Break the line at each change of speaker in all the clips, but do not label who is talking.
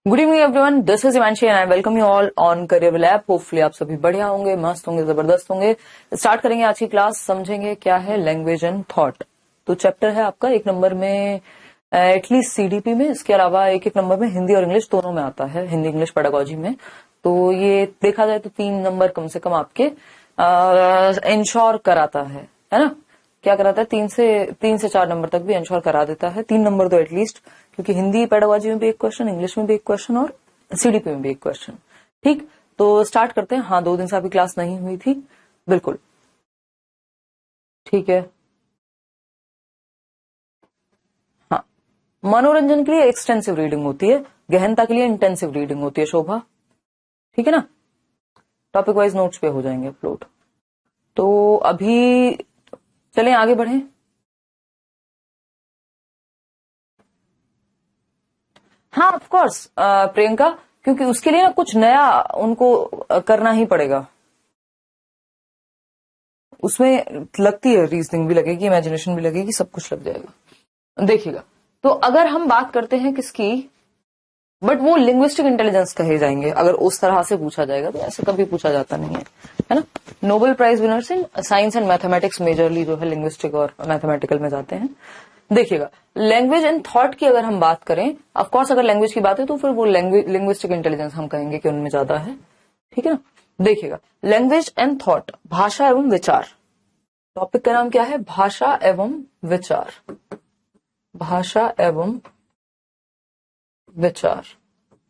Good evening everyone, this is Himanshi and I welcome you all on career lab. Hopefully आप सभी बढ़िया होंगे, मस्त होंगे, जबरदस्त होंगे। स्टार्ट करेंगे आज की क्लास। समझेंगे क्या है लैंग्वेज एंड थॉट। तो चैप्टर है आपका 1 नंबर में एटलीस्ट सीडीपी में, इसके अलावा 1 नंबर में हिंदी और इंग्लिश दोनों में आता है, हिंदी इंग्लिश पेडागोजी में। तो ये देखा जाए तो 3 नंबर कम से कम आपके इंश्योर कराता है ना। क्या कराता है? 3 से 4 नंबर तक भी इंश्योर करा देता है। 3 नंबर तो एटलीस्ट, क्योंकि हिंदी पेडागोजी में भी एक क्वेश्चन, इंग्लिश में भी एक क्वेश्चन और सीडीपी में भी एक क्वेश्चन। ठीक, तो स्टार्ट करते हैं। हाँ, 2 दिन से आपकी क्लास नहीं हुई थी, बिल्कुल ठीक है। हाँ, मनोरंजन के लिए एक्सटेंसिव रीडिंग होती है, गहनता के लिए इंटेंसिव रीडिंग होती है। शोभा, ठीक है ना। टॉपिक वाइज नोट्स पे हो जाएंगे अपलोड। तो अभी चलें आगे बढ़ें। हाँ ऑफ कोर्स प्रियंका, क्योंकि उसके लिए ना कुछ नया उनको करना ही पड़ेगा। उसमें लगती है, रीजनिंग भी लगेगी, इमेजिनेशन भी लगेगी, सब कुछ लग जाएगा। देखिएगा, तो अगर हम बात करते हैं किसकी, बट वो लिंग्विस्टिक इंटेलिजेंस कहे जाएंगे अगर उस तरह से पूछा जाएगा, तो ऐसे कभी पूछा जाता नहीं है ना। Nobel prize winners in science and mathematics majorly जो है लिंग्विस्टिक और मैथमेटिकल में जाते हैं। देखिएगा, लैंग्वेज एंड थॉट की अगर हम बात करें, ऑफ कोर्स अगर लैंग्वेज की बात है तो फिर वो लिंग्विस्टिक इंटेलिजेंस हम कहेंगे कि उनमें ज्यादा है, ठीक है ना। देखिएगा, लैंग्वेज एंड थॉट, भाषा एवं विचार। टॉपिक का नाम क्या है? भाषा एवं विचार। भाषा एवं विचार।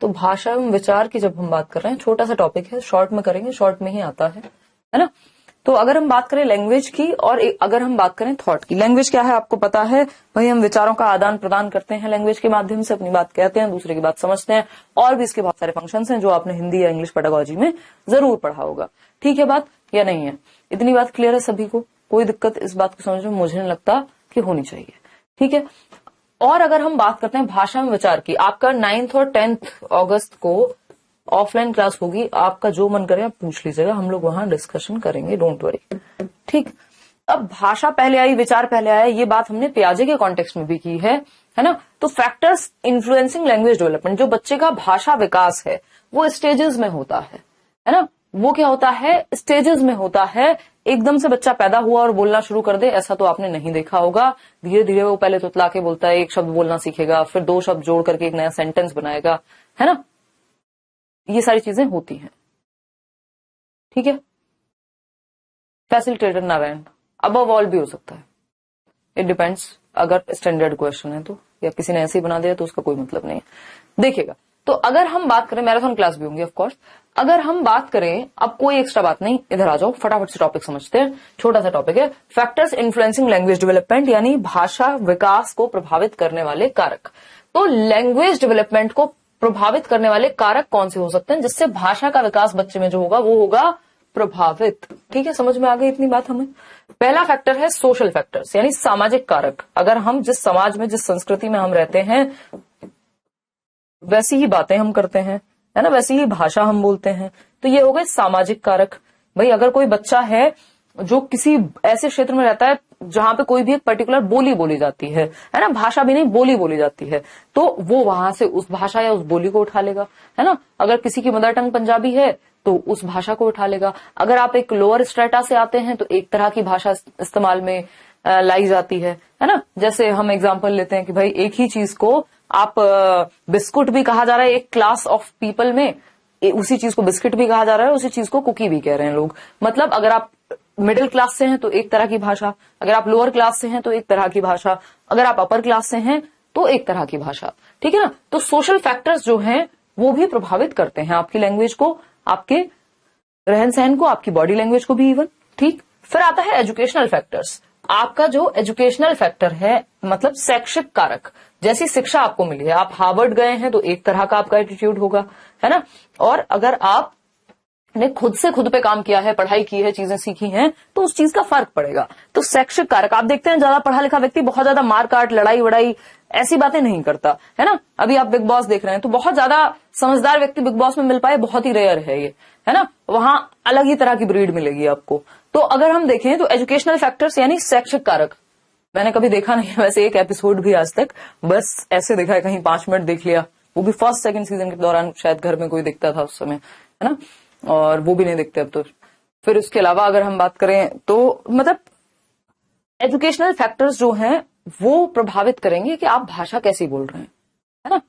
तो भाषा एवं विचार की जब हम बात कर रहे हैं, छोटा सा टॉपिक है, शॉर्ट में करेंगे, शॉर्ट में ही आता है ना। तो अगर हम बात करें लैंग्वेज की और अगर हम बात करें थॉट की, लैंग्वेज क्या है आपको पता है भाई, हम विचारों का आदान प्रदान करते हैं लैंग्वेज के माध्यम से, अपनी बात कहते हैं, दूसरे की बात समझते हैं, और भी इसके बहुत सारे फंक्शंस हैं जो आपने हिंदी या इंग्लिश पेडागोजी में जरूर पढ़ा होगा। ठीक है बात या नहीं है? इतनी बात क्लियर है सभी को? कोई दिक्कत इस बात को समझ में मुझे नहीं लगता कि होनी चाहिए, ठीक है। और अगर हम बात करते हैं भाषा में विचार की, आपका 9th और 10th अगस्त को ऑफलाइन क्लास होगी, आपका जो मन करे आप पूछ लीजिएगा, हम लोग वहां डिस्कशन करेंगे, डोंट वरी, ठीक। अब भाषा पहले आई, विचार पहले आया, ये बात हमने पियाजे के कॉन्टेक्स्ट में भी की है ना। तो फैक्टर्स इन्फ्लुएंसिंग लैंग्वेज डेवलपमेंट, जो बच्चे का भाषा विकास है वो स्टेजेस में होता है ना। वो क्या होता है? स्टेजेस में होता है। एकदम से बच्चा पैदा हुआ और बोलना शुरू कर दे, ऐसा तो आपने नहीं देखा होगा। धीरे धीरे वो पहले तुतला के बोलता है, 1 शब्द बोलना सीखेगा, फिर 2 शब्द जोड़ करके एक नया सेंटेंस बनाएगा, है ना। ये सारी चीजें होती हैं, ठीक है। फैसिलिटेटर नारायण, अबव ऑल भी हो सकता है, इट डिपेंड्स। अगर स्टैंडर्ड क्वेश्चन है तो, या किसी ने ऐसे ही बना दिया तो उसका कोई मतलब नहीं है। देखिएगा, तो अगर हम बात करें, मैराथन क्लास भी होंगी ऑफ कोर्स। अगर हम बात करें, अब कोई एक्स्ट्रा बात नहीं, इधर आ जाओ, फटाफट से टॉपिक समझते हैं। छोटा सा टॉपिक है, फैक्टर्स इन्फ्लुएंसिंग लैंग्वेज डेवलपमेंट, यानी भाषा विकास को प्रभावित करने वाले कारक। तो लैंग्वेज डेवलपमेंट को प्रभावित करने वाले कारक कौन से हो सकते हैं जिससे भाषा का विकास बच्चे में जो होगा वो होगा प्रभावित, ठीक है। समझ में आ गई इतनी बात हमें? पहला फैक्टर है सोशल फैक्टर्स, यानी सामाजिक कारक। अगर हम जिस समाज में, जिस संस्कृति में हम रहते हैं, वैसी ही बातें हम करते हैं, है ना, वैसी ही भाषा हम बोलते हैं, तो ये हो गए सामाजिक कारक। भाई अगर कोई बच्चा है जो किसी ऐसे क्षेत्र में रहता है जहां पे कोई भी एक पर्टिकुलर बोली बोली जाती है ना, भाषा भी नहीं बोली बोली जाती है, तो वो वहां से उस भाषा या उस बोली को उठा लेगा, है ना। अगर किसी की मदर टंग पंजाबी है तो उस भाषा को उठा लेगा। अगर आप एक लोअर स्ट्रेटा से आते हैं तो एक तरह की भाषा इस्तेमाल में लाई जाती है ना। जैसे हम एग्जाम्पल लेते हैं कि भाई एक ही चीज को आप बिस्कुट भी कहा जा रहा है एक क्लास ऑफ पीपल में, उसी चीज को बिस्किट भी कहा जा रहा है, उसी चीज को कुकी भी कह रहे हैं लोग। मतलब अगर आप मिडिल क्लास से हैं तो एक तरह की भाषा, अगर आप लोअर क्लास से हैं तो एक तरह की भाषा, अगर आप अपर क्लास से हैं तो एक तरह की भाषा, ठीक है ना। तो सोशल फैक्टर्स जो हैं वो भी प्रभावित करते हैं आपकी लैंग्वेज को, आपके रहन सहन को, आपकी बॉडी लैंग्वेज को भी इवन, ठीक। फिर आता है एजुकेशनल फैक्टर्स। आपका जो एजुकेशनल फैक्टर है, मतलब शैक्षिक कारक, जैसी शिक्षा आपको मिली है, आप हार्वर्ड गए हैं तो एक तरह का आपका एटीट्यूड होगा, है ना। और अगर आप ने खुद से खुद पे काम किया है, पढ़ाई की है, चीजें सीखी हैं, तो उस चीज का फर्क पड़ेगा। तो शैक्षिक कारक, आप देखते हैं ज्यादा पढ़ा लिखा व्यक्ति बहुत ज्यादा मार काट, लड़ाई वड़ाई ऐसी बातें नहीं करता, है ना। अभी आप बिग बॉस देख रहे हैं तो बहुत ज्यादा समझदार व्यक्ति बिग बॉस में मिल पाए, बहुत ही रेयर है ये, है ना। वहां अलग ही तरह की ब्रीड मिलेगी आपको। तो अगर हम देखें तो एजुकेशनल फैक्टर्स यानी शैक्षिक कारक, मैंने कभी देखा नहीं है वैसे एक एपिसोड भी आज तक, बस ऐसे देखा है कहीं 5 मिनट देख लिया, वो भी फर्स्ट सेकंड सीजन के दौरान शायद घर में कोई दिखता था उस समय, है ना, और वो भी नहीं दिखते अब तो। फिर उसके अलावा अगर हम बात करें तो मतलब एजुकेशनल फैक्टर्स जो हैं वो प्रभावित करेंगे कि आप भाषा कैसी बोल रहे हैं, है ना,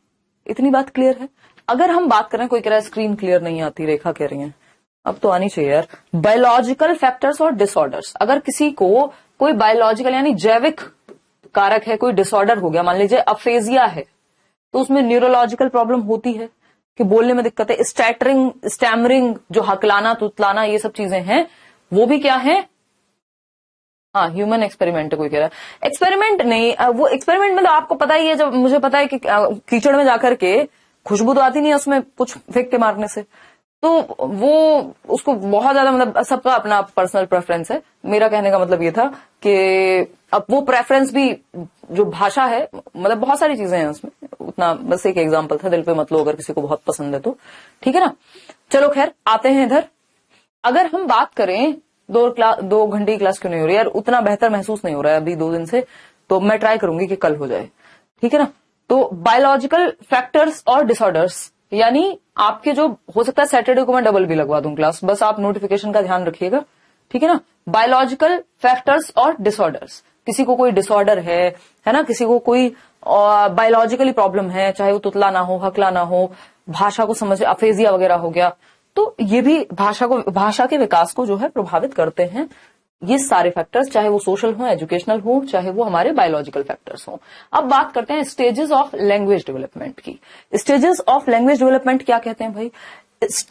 इतनी बात क्लियर है। अगर हम बात करें, कोई कह रहा है स्क्रीन क्लियर नहीं आती, रेखा कह रही है, अब तो आनी चाहिए यार। बायोलॉजिकल फैक्टर्स और डिसऑर्डर्स, अगर किसी को कोई बायोलॉजिकल यानी जैविक कारक है, कोई डिसऑर्डर हो गया, मान लीजिए अफेजिया है, तो उसमें न्यूरोलॉजिकल प्रॉब्लम होती है कि बोलने में दिक्कत है, स्टैटरिंग, स्टैमरिंग, जो हकलाना तुतलाना, ये सब चीजें हैं, वो भी क्या है, हाँ ह्यूमन एक्सपेरिमेंट। कोई कह रहा है एक्सपेरिमेंट नहीं, वो एक्सपेरिमेंट मतलब आपको पता ही है, जब मुझे पता है कि कीचड़ में जाकर के खुशबू तो आती नहीं है उसमें कुछ फेंक के मारने से, तो वो उसको बहुत ज्यादा, मतलब सबका अपना पर्सनल प्रेफरेंस है। मेरा कहने का मतलब ये था कि अब वो प्रेफरेंस भी, जो भाषा है, मतलब बहुत सारी चीजें हैं उसमें, उतना बस एक एग्जांपल था, दिल पे मत लो अगर किसी को बहुत पसंद है तो, ठीक है ना। चलो खैर आते हैं इधर। अगर हम बात करें 2 घंटे की क्लास क्यों नहीं हो रही यार, उतना बेहतर महसूस नहीं हो रहा है अभी 2 दिन से, तो मैं ट्राई करूंगी कि कल हो जाए, ठीक है ना। तो बायोलॉजिकल फैक्टर्स और डिसऑर्डर्स, यानी आपके जो हो सकता है सैटरडे को मैं डबल भी लगवा दूं क्लास, बस आप नोटिफिकेशन का ध्यान रखिएगा, ठीक है ना। बायोलॉजिकल फैक्टर्स और डिसऑर्डर्स, किसी को कोई डिसऑर्डर है ना, किसी को कोई बायोलॉजिकली प्रॉब्लम है, चाहे वो तुतला ना हो, हकला ना हो, भाषा को समझ, अफेजिया वगैरह हो गया, तो ये भी भाषा के विकास को जो है प्रभावित करते हैं। ये सारे फैक्टर्स, चाहे वो सोशल हो, एजुकेशनल हो, चाहे वो हमारे बायोलॉजिकल फैक्टर्स हो। अब बात करते हैं स्टेजेस ऑफ लैंग्वेज डेवलपमेंट की। स्टेजेस ऑफ लैंग्वेज डेवलपमेंट क्या कहते हैं भाई?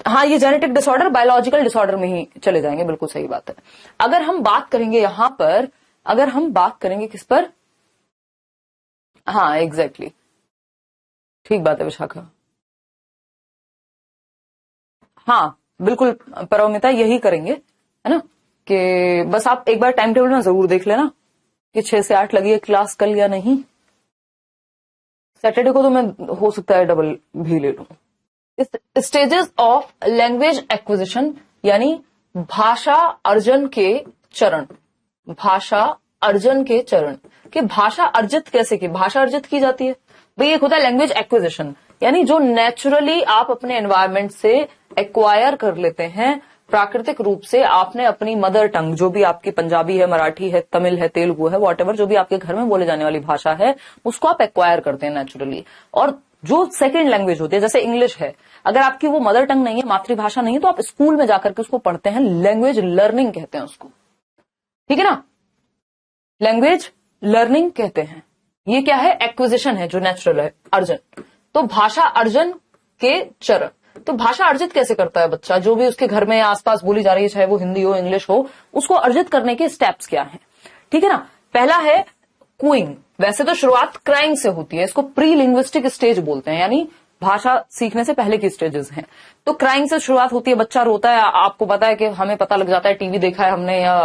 हाँ, ये जेनेटिक डिसऑर्डर, बायोलॉजिकल डिसऑर्डर में ही चले जाएंगे, बिल्कुल सही बात है। अगर हम बात करेंगे यहां पर, अगर हम बात करेंगे किस पर, हाँ एग्जैक्टली, ठीक बात है विशाखा, हाँ बिल्कुल परमिता, यही करेंगे, है ना, कि बस आप एक बार टाइम टेबल में जरूर देख लेना कि 6 से 8 लगी है क्लास कल या नहीं। सैटरडे को तो मैं हो सकता है डबल भी ले लूं। स्टेजेस ऑफ लैंग्वेज एक्विजिशन, यानी भाषा अर्जन के चरण, भाषा अर्जन के चरण, कि भाषा अर्जित कैसे की, भाषा अर्जित की जाती है भाई, एक होता है लैंग्वेज एक्विजिशन, यानी जो नेचुरली आप अपने एनवायरमेंट से एक्वायर कर लेते हैं, प्राकृतिक रूप से आपने अपनी मदर टंग, जो भी आपकी पंजाबी है, मराठी है, तमिल है, तेलुगु है, वॉटेवर जो भी आपके घर में बोले जाने वाली भाषा है, उसको आप एक्वायर करते हैं नेचुरली। और जो सेकंड लैंग्वेज होती है, जैसे इंग्लिश है, अगर आपकी वो मदर टंग नहीं है, मातृभाषा नहीं है, तो आप स्कूल में जाकर के उसको पढ़ते हैं, लैंग्वेज लर्निंग कहते हैं उसको, ठीक है ना, लैंग्वेज लर्निंग कहते हैं। ये क्या है? एक्विजिशन है, जो नेचुरल है, अर्जन। तो भाषा अर्जन के चरण, तो भाषा अर्जित कैसे करता है बच्चा, जो भी उसके घर में आसपास बोली जा रही है, चाहे वो हिंदी हो, इंग्लिश हो, उसको अर्जित करने के स्टेप्स क्या हैं, ठीक है ना। पहला है कूइंग, वैसे तो शुरुआत क्राइंग से होती है, इसको प्री लिंग्विस्टिक स्टेज बोलते हैं, यानी भाषा सीखने से पहले की स्टेजेस हैं। तो क्राइंग से शुरुआत होती है, बच्चा रोता है, आपको पता है कि हमें पता लग जाता है, टीवी देखा है हमने या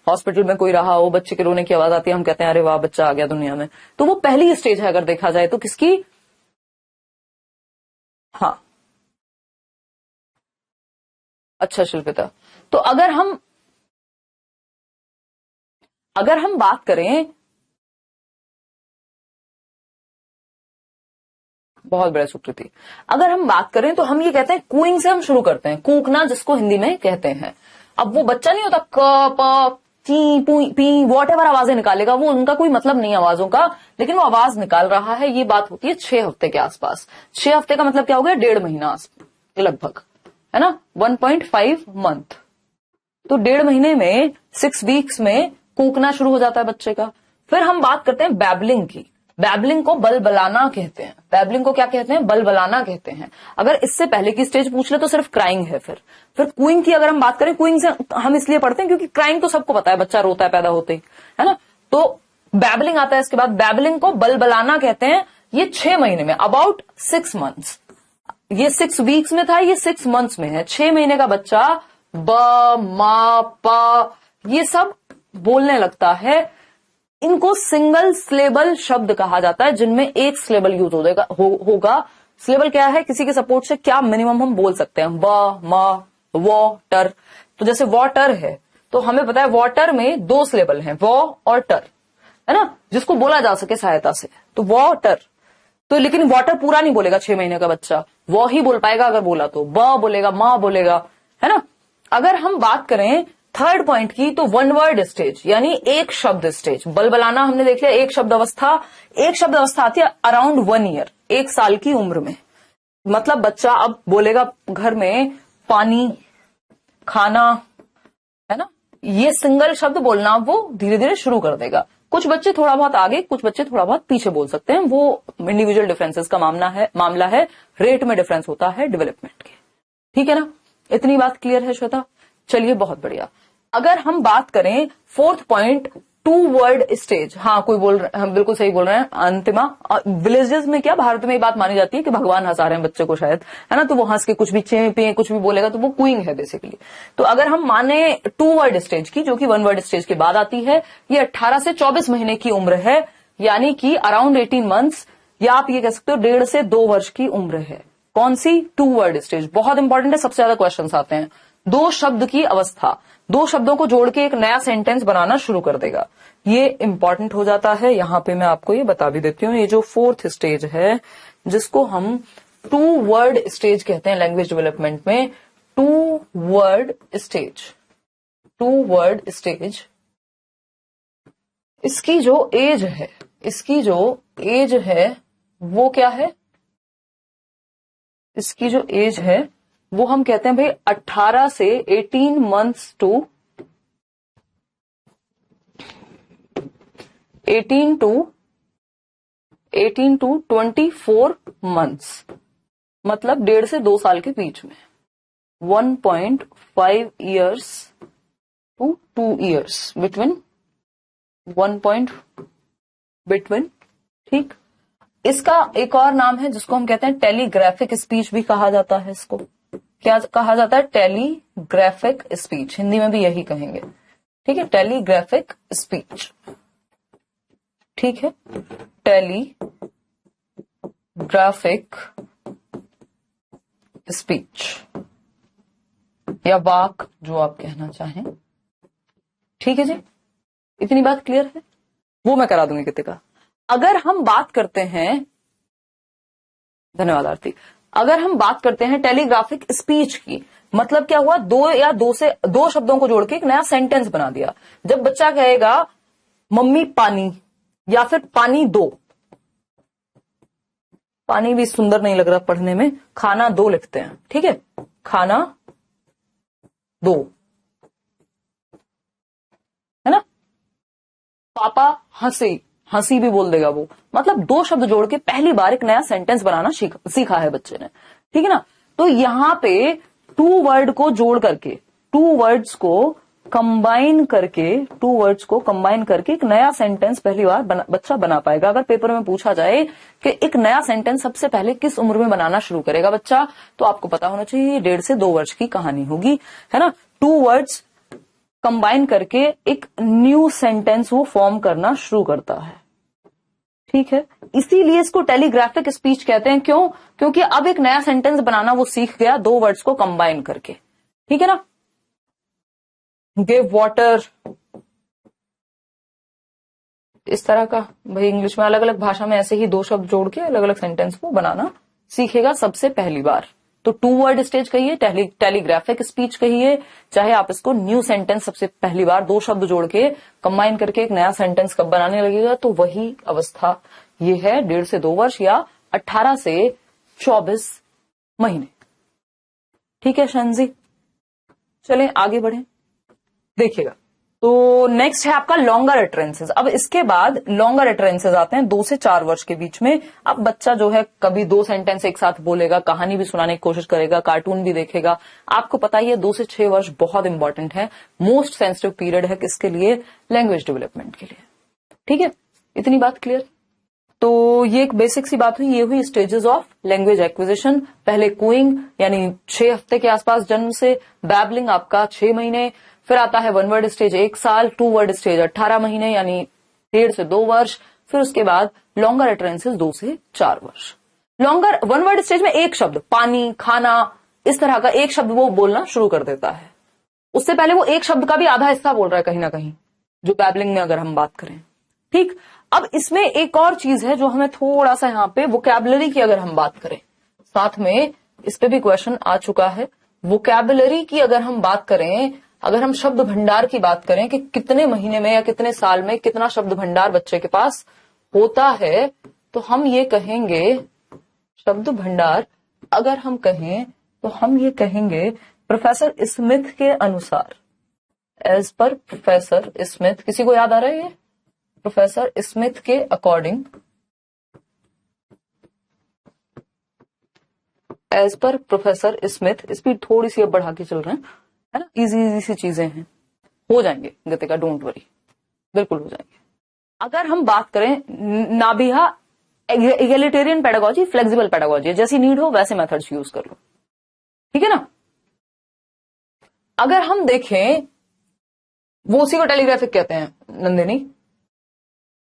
हॉस्पिटल में कोई रहा हो, बच्चे के रोने की आवाज आती है, हम कहते हैं अरे वाह बच्चा आ गया दुनिया में। तो वो पहली स्टेज है अगर देखा जाए तो, किसकी? हाँ अच्छा शिल्पिता, तो अगर हम बात करें, बहुत बड़ा सुकृति, अगर हम बात करें तो हम ये कहते हैं कूइंग से हम शुरू करते हैं, कूकना जिसको हिंदी में कहते हैं। अब वो बच्चा नहीं होता क प ची पी वॉटेवर आवाजें निकालेगा, वो उनका कोई मतलब नहीं आवाजों का, लेकिन वो आवाज निकाल रहा है। ये बात होती है 6 हफ्ते के आसपास। 6 हफ्ते का मतलब क्या हो गया? 1.5 महीना लगभग, है ना, 1.5 मंथ। तो 1.5 महीने में, 6 वीक्स में कूकना शुरू हो जाता है बच्चे का। फिर हम बात करते हैं बैबलिंग की। बैबलिंग को बलबलाना कहते हैं। बैबलिंग को क्या कहते हैं? बलबलाना कहते हैं। अगर इससे पहले की स्टेज पूछ ले तो सिर्फ क्राइंग है। फिर क्यूइंग की अगर हम बात करें, क्यूइंग से हम इसलिए पढ़ते हैं क्योंकि क्राइंग तो सबको पता है, बच्चा रोता है पैदा होते ही, है ना। तो बैबलिंग आता है इसके बाद। बैबलिंग को बलबलाना कहते हैं। ये 6 महीने में, अबाउट 6 मंथ्स, ये 6 वीक्स में था, ये 6 मंथ्स में है। 6 महीने का बच्चा ब मा पा ये सब बोलने लगता है। इनको सिंगल सिलेबल शब्द कहा जाता है, जिनमें एक सिलेबल यूज होगा। सिलेबल क्या है? किसी के सपोर्ट से क्या मिनिमम हम बोल सकते हैं? व मा वॉटर। तो जैसे वॉटर है तो हमें पता है वॉटर में 2 सिलेबल हैं, वॉ और टर, है ना, जिसको बोला जा सके सहायता से, तो वॉटर। तो लेकिन वाटर पूरा नहीं बोलेगा 6 महीने का बच्चा, वो ही बोल पाएगा अगर बोला तो, ब बोलेगा, माँ बोलेगा, है ना। अगर हम बात करें थर्ड पॉइंट की, तो वन वर्ड स्टेज यानी एक शब्द स्टेज। बलबलाना हमने देख लिया, एक शब्द अवस्था। एक शब्द अवस्था आती है अराउंड 1 ईयर, 1 साल की उम्र में। मतलब बच्चा अब बोलेगा घर में पानी, खाना, है ना, ये सिंगल शब्द बोलना वो धीरे धीरे शुरू कर देगा। कुछ बच्चे थोड़ा बहुत आगे, कुछ बच्चे थोड़ा बहुत पीछे बोल सकते हैं, वो इंडिविजुअल डिफरेंसेस का मामला है। रेट में डिफरेंस होता है डेवलपमेंट के, ठीक है ना। इतनी बात क्लियर है श्वेता? चलिए, बहुत बढ़िया। अगर हम बात करें फोर्थ पॉइंट, 2 वर्ड स्टेज। हाँ, कोई बोल रहे हैं, बिल्कुल सही बोल रहे हैं अंतिमा। विलेजेस में क्या, भारत में ये बात मानी जाती है कि भगवान हंसा रहे हैं बच्चे को शायद, है ना, तो वो हंस के कुछ भी चे पे कुछ भी बोलेगा तो वो कूइंग है बेसिकली। तो अगर हम माने 2 वर्ड स्टेज की, जो कि 1 वर्ड स्टेज के बाद आती है, ये 18 से 24 महीने की उम्र है, यानी कि अराउंड 18 मंथ्स, या आप ये कह सकते हो 1.5 से 2 वर्ष की उम्र है। कौन सी? 2 वर्ड स्टेज। बहुत इंपॉर्टेंट है, सबसे ज्यादा क्वेश्चंस आते हैं। 2 शब्द की अवस्था, 2 शब्दों को जोड़ के एक नया सेंटेंस बनाना शुरू कर देगा, ये इंपॉर्टेंट हो जाता है। यहां पे मैं आपको ये बता भी देती हूँ, ये जो फोर्थ स्टेज है जिसको हम 2 वर्ड स्टेज कहते हैं लैंग्वेज डेवलपमेंट में, 2 वर्ड स्टेज। 2 वर्ड स्टेज, इसकी जो एज है वो क्या है? इसकी जो एज है वो हम कहते हैं भाई 18 से 18 मंथ्स टू 18 टू 24 मंथ्स, मतलब 1.5 से 2 साल के बीच में। 1.5 ईयर्स टू 2 ईयर्स, बिटवीन, ठीक। इसका एक और नाम है जिसको हम कहते हैं टेलीग्राफिक स्पीच भी कहा जाता है। इसको क्या कहा जाता है? टेलीग्राफिक स्पीच, हिंदी में भी यही कहेंगे, ठीक है, टेलीग्राफिक स्पीच, ठीक है, टेलीग्राफिक स्पीच या वाक, जो आप कहना चाहें, ठीक है जी। इतनी बात क्लियर है? वो मैं करा दूंगी कितने का। अगर हम बात करते हैं, धन्यवाद आरती, अगर हम बात करते हैं टेलीग्राफिक स्पीच की, मतलब क्या हुआ? 2 शब्दों को जोड़ के एक नया सेंटेंस बना दिया। जब बच्चा कहेगा मम्मी पानी, या फिर पानी दो, पानी भी सुंदर नहीं लग रहा पढ़ने में, खाना दो लिखते हैं, ठीक है, खाना दो, है ना। पापा हंसी, हंसी भी बोल देगा वो। मतलब 2 शब्द जोड़ के पहली बार एक नया सेंटेंस बनाना सीखा है बच्चे ने, ठीक है ना। तो यहां पे 2 वर्ड को जोड़ करके, 2 वर्ड्स को कंबाइन करके एक नया सेंटेंस पहली बार बच्चा बना पाएगा। अगर पेपर में पूछा जाए कि एक नया सेंटेंस सबसे पहले किस उम्र में बनाना शुरू करेगा बच्चा, तो आपको पता होना चाहिए 1.5 से 2 वर्ष की कहानी होगी, है ना। 2 वर्ड्स कंबाइन करके एक न्यू सेंटेंस वो फॉर्म करना शुरू करता है, ठीक है। इसीलिए इसको टेलीग्राफिक स्पीच कहते हैं। क्यों? क्योंकि अब एक नया सेंटेंस बनाना वो सीख गया 2 वर्ड्स को कंबाइन करके, ठीक है ना। गिव वाटर, इस तरह का, भाई इंग्लिश में अलग अलग भाषा में ऐसे ही 2 शब्द जोड़ के अलग अलग सेंटेंस को बनाना सीखेगा सबसे पहली बार। तो 2 वर्ड स्टेज कहिए, टेलीग्राफिक स्पीच कहिए, चाहे आप इसको न्यू सेंटेंस, सबसे पहली बार 2 शब्द जोड़ के कंबाइन करके एक नया सेंटेंस कब बनाने लगेगा, तो वही अवस्था ये है 1.5 से 2 वर्ष या 18 से 24 महीने, ठीक है शंजी। चलें आगे बढ़ें, देखिएगा। तो नेक्स्ट है आपका लॉन्गर अटरेंसेस। अब इसके बाद लॉन्गर अटरेंसेस आते हैं 2 से 4 वर्ष के बीच में। अब बच्चा जो है कभी 2 सेंटेंस एक साथ बोलेगा, कहानी भी सुनाने की कोशिश करेगा, कार्टून भी देखेगा। आपको पता ही है 2 से 6 वर्ष बहुत इंपॉर्टेंट है, मोस्ट सेंसिटिव पीरियड है किसके लिए? लैंग्वेज डेवलपमेंट के लिए, ठीक है। इतनी बात क्लियर? तो ये एक बेसिक सी बात हुई, ये हुई स्टेजेस ऑफ लैंग्वेज एक्विजिशन। पहले कूइंग यानी 6 हफ्ते के आसपास जन्म से, बैबलिंग आपका 6 महीने, फिर आता है 1 वर्ड स्टेज 1 साल, 2 वर्ड स्टेज 18 महीने यानी 1.5 से 2 वर्ष, फिर उसके बाद लॉन्गर अटरेंसेस 2 से 4 वर्ष। लॉन्गर 1 वर्ड स्टेज में एक शब्द, पानी, खाना, इस तरह का एक शब्द वो बोलना शुरू कर देता है। उससे पहले वो एक शब्द का भी आधा हिस्सा बोल रहा है कहीं ना कहीं, जो बैबलिंग में अगर हम बात करें, ठीक, अब इसमें एक और चीज है जो हमें थोड़ा सा यहाँ पे वोकैबुलरी की अगर हम बात करें, साथ में इस पे भी क्वेश्चन आ चुका है। वोकैबुलरी की अगर हम बात करें, अगर हम शब्द भंडार की बात करें कि कितने महीने में या कितने साल में कितना शब्द भंडार बच्चे के पास होता है, तो हम ये कहेंगे शब्द भंडार अगर हम कहें तो हम ये कहेंगे प्रोफेसर स्मिथ के अनुसार, एज पर प्रोफेसर स्मिथ, किसी को याद आ रहा है ये? प्रोफेसर स्मिथ के अकॉर्डिंग, एज पर प्रोफेसर स्मिथ, स्पीड थोड़ी सी अब बढ़ा के चल रहे हैं, है ना, इजी इजी सी चीजें हैं, हो जाएंगे गतिका, डोंट वरी, बिल्कुल हो जाएंगे। अगर हम बात करें नाभिहा एगलिटेरियन पेडागोजी, फ्लेक्सिबल पेडागोजी, जैसी नीड हो वैसे मेथड्स यूज कर लो, ठीक है ना। अगर हम देखें, वो उसी को टेलीग्राफिक कहते हैं नंदिनी।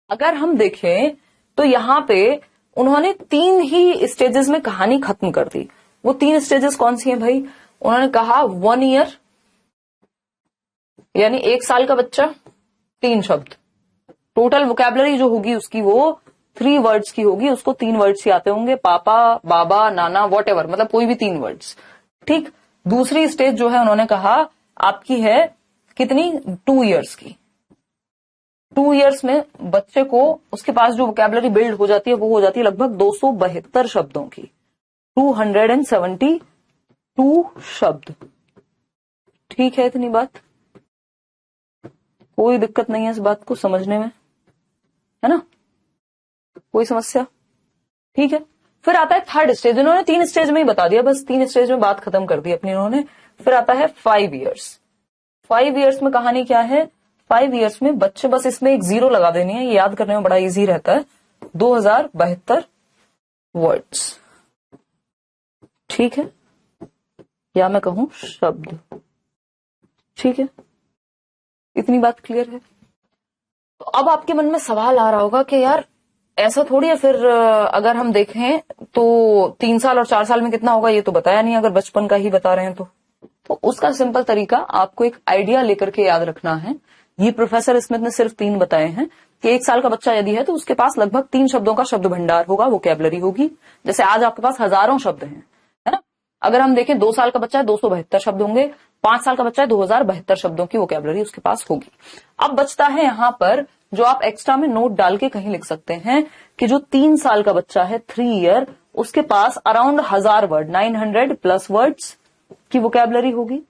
अगर हम देखें तो यहां पे उन्होंने 3 ही स्टेजेस में कहानी खत्म कर दी। वो 3 स्टेजेस कौन सी हैं भाई? उन्होंने कहा 1 ईयर यानी 1 साल का बच्चा, 3 शब्द, टोटल वोकैबुलरी जो होगी उसकी वो 3 वर्ड्स की होगी, उसको 3 वर्ड्स ही आते होंगे, पापा, बाबा, नाना, वॉटेवर, मतलब कोई भी 3 वर्ड्स, ठीक। दूसरी स्टेज जो है उन्होंने कहा आपकी है कितनी, 2 इयर्स की। 2 इयर्स में बच्चे को उसके पास जो वोकैबुलरी बिल्ड हो जाती है वो हो जाती है लगभग 272 शब्दों की, 272 शब्द, ठीक है। इतनी बात, कोई दिक्कत नहीं है इस बात को समझने में, है ना, कोई समस्या, ठीक है। फिर आता है 3rd स्टेज, इन्होंने 3 स्टेज में ही बता दिया, बस 3 स्टेज में बात खत्म कर दी अपनी इन्होंने। फिर आता है 5 इयर्स। 5 इयर्स में कहानी क्या है? 5 इयर्स में बच्चे, बस इसमें एक 0 लगा देनी है, ये याद करने में बड़ा इजी रहता है, 2072 वर्ड्स, ठीक है, या मैं कहूं शब्द, ठीक है। इतनी बात क्लियर है? तो अब आपके मन में सवाल आ रहा होगा कि यार ऐसा थोड़ी है, फिर अगर हम देखें तो 3 साल और 4 साल में कितना होगा ये तो बताया नहीं, अगर बचपन का ही बता रहे हैं तो उसका सिंपल तरीका आपको एक आइडिया लेकर के याद रखना है। ये प्रोफेसर स्मिथ ने सिर्फ 3 बताए हैं कि 1 साल का बच्चा यदि है तो उसके पास लगभग 3 शब्दों का शब्द भंडार होगा, वोकैबुलरी होगी। जैसे आज आपके पास हजारों शब्द हैं, है ना। अगर हम देखें 2 साल का बच्चा है 272 शब्द होंगे, 5 साल का बच्चा है 2072 शब्दों की वोकैबुलरी उसके पास होगी। अब बचता है यहां पर जो आप एक्स्ट्रा में नोट डाल के कहीं लिख सकते हैं कि जो 3 साल का बच्चा है 3 ईयर, उसके पास अराउंड 1000 वर्ड, 900 प्लस वर्ड्स की वोकैबुलरी होगी,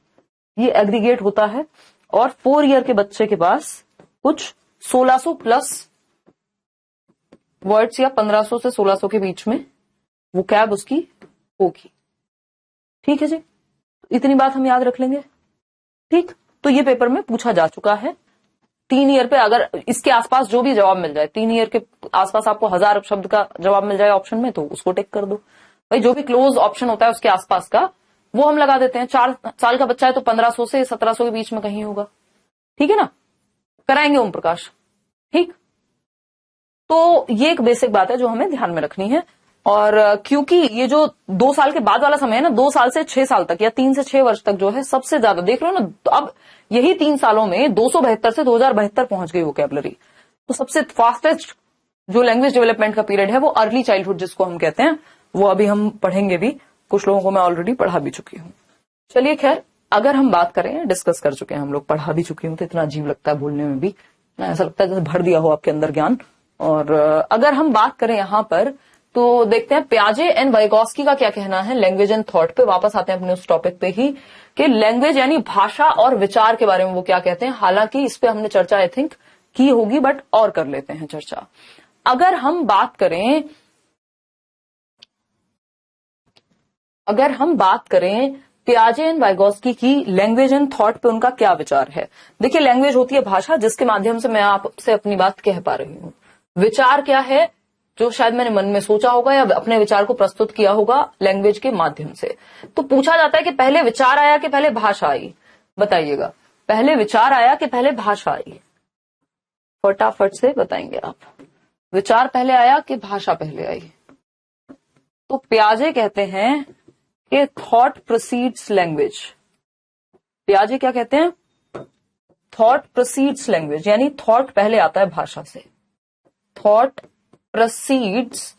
ये एग्रीगेट होता है। और 4 ईयर के बच्चे के पास कुछ 1600 प्लस वर्ड्स या 1500 से 1600 के बीच में वोकैब उसकी होगी, ठीक है जी। इतनी बात हम याद रख लेंगे, ठीक। तो ये पेपर में पूछा जा चुका है। 3 ईयर पे अगर इसके आसपास जो भी जवाब मिल जाए, 3 ईयर के आसपास आपको 1000 शब्द का जवाब मिल जाए ऑप्शन में, तो उसको टिक कर दो भाई। जो भी क्लोज ऑप्शन होता है उसके आसपास का वो हम लगा देते हैं। 4 साल का बच्चा है तो 1500 से 1700 के बीच में कहीं होगा, ठीक है ना, कराएंगे ओम प्रकाश, ठीक। तो ये एक बेसिक बात है जो हमें ध्यान में रखनी है। और क्योंकि ये जो 2 साल के बाद वाला समय है ना, 2 साल से 6 साल तक या 3 से 6 वर्ष तक जो है सबसे ज्यादा देख रहे हो ना, तो अब यही 3 सालों में 272 से 2072 पहुंच गई वोकैबुलरी। तो सबसे फास्टेस्ट जो लैंग्वेज डेवलपमेंट का पीरियड है वो अर्ली चाइल्डहुड जिसको हम कहते हैं, वो अभी हम पढ़ेंगे भी, कुछ लोगों को मैं ऑलरेडी पढ़ा भी चुकी हूँ। चलिए खैर, अगर हम बात करें, डिस्कस कर चुके हैं हम लोग, पढ़ा भी चुकी हूँ, तो इतना अजीब लगता है बोलने में भी, ऐसा लगता है जैसे भर दिया हो आपके अंदर ज्ञान। और अगर हम बात करें यहां पर तो देखते हैं पियाजे एंड वाइगोस्की का क्या कहना है लैंग्वेज एंड थॉट पे। वापस आते हैं अपने उस टॉपिक पे ही कि लैंग्वेज यानी भाषा और विचार के बारे में वो क्या कहते हैं। हालांकि इस पे हमने चर्चा आई थिंक की होगी, बट और कर लेते हैं चर्चा। अगर हम बात करें पियाजे एंड वाइगोस्की की लैंग्वेज एंड थॉट पे उनका क्या विचार है। देखिए, लैंग्वेज होती है भाषा जिसके माध्यम से मैं आपसे अपनी बात कह पा रही हूँ। विचार क्या है? जो शायद मैंने मन में सोचा होगा या अपने विचार को प्रस्तुत किया होगा लैंग्वेज के माध्यम से। तो पूछा जाता है कि पहले विचार आया कि पहले भाषा आई? बताइएगा, पहले विचार आया कि पहले भाषा आई? फटाफट से बताएंगे आप। विचार पहले आया कि भाषा पहले आई? तो पियाजे कहते हैं कि थॉट प्रोसीड्स लैंग्वेज। पियाजे क्या कहते हैं? थॉट प्रोसीड्स लैंग्वेज, यानी थॉट पहले आता है भाषा से। थॉट प्रोसीड्स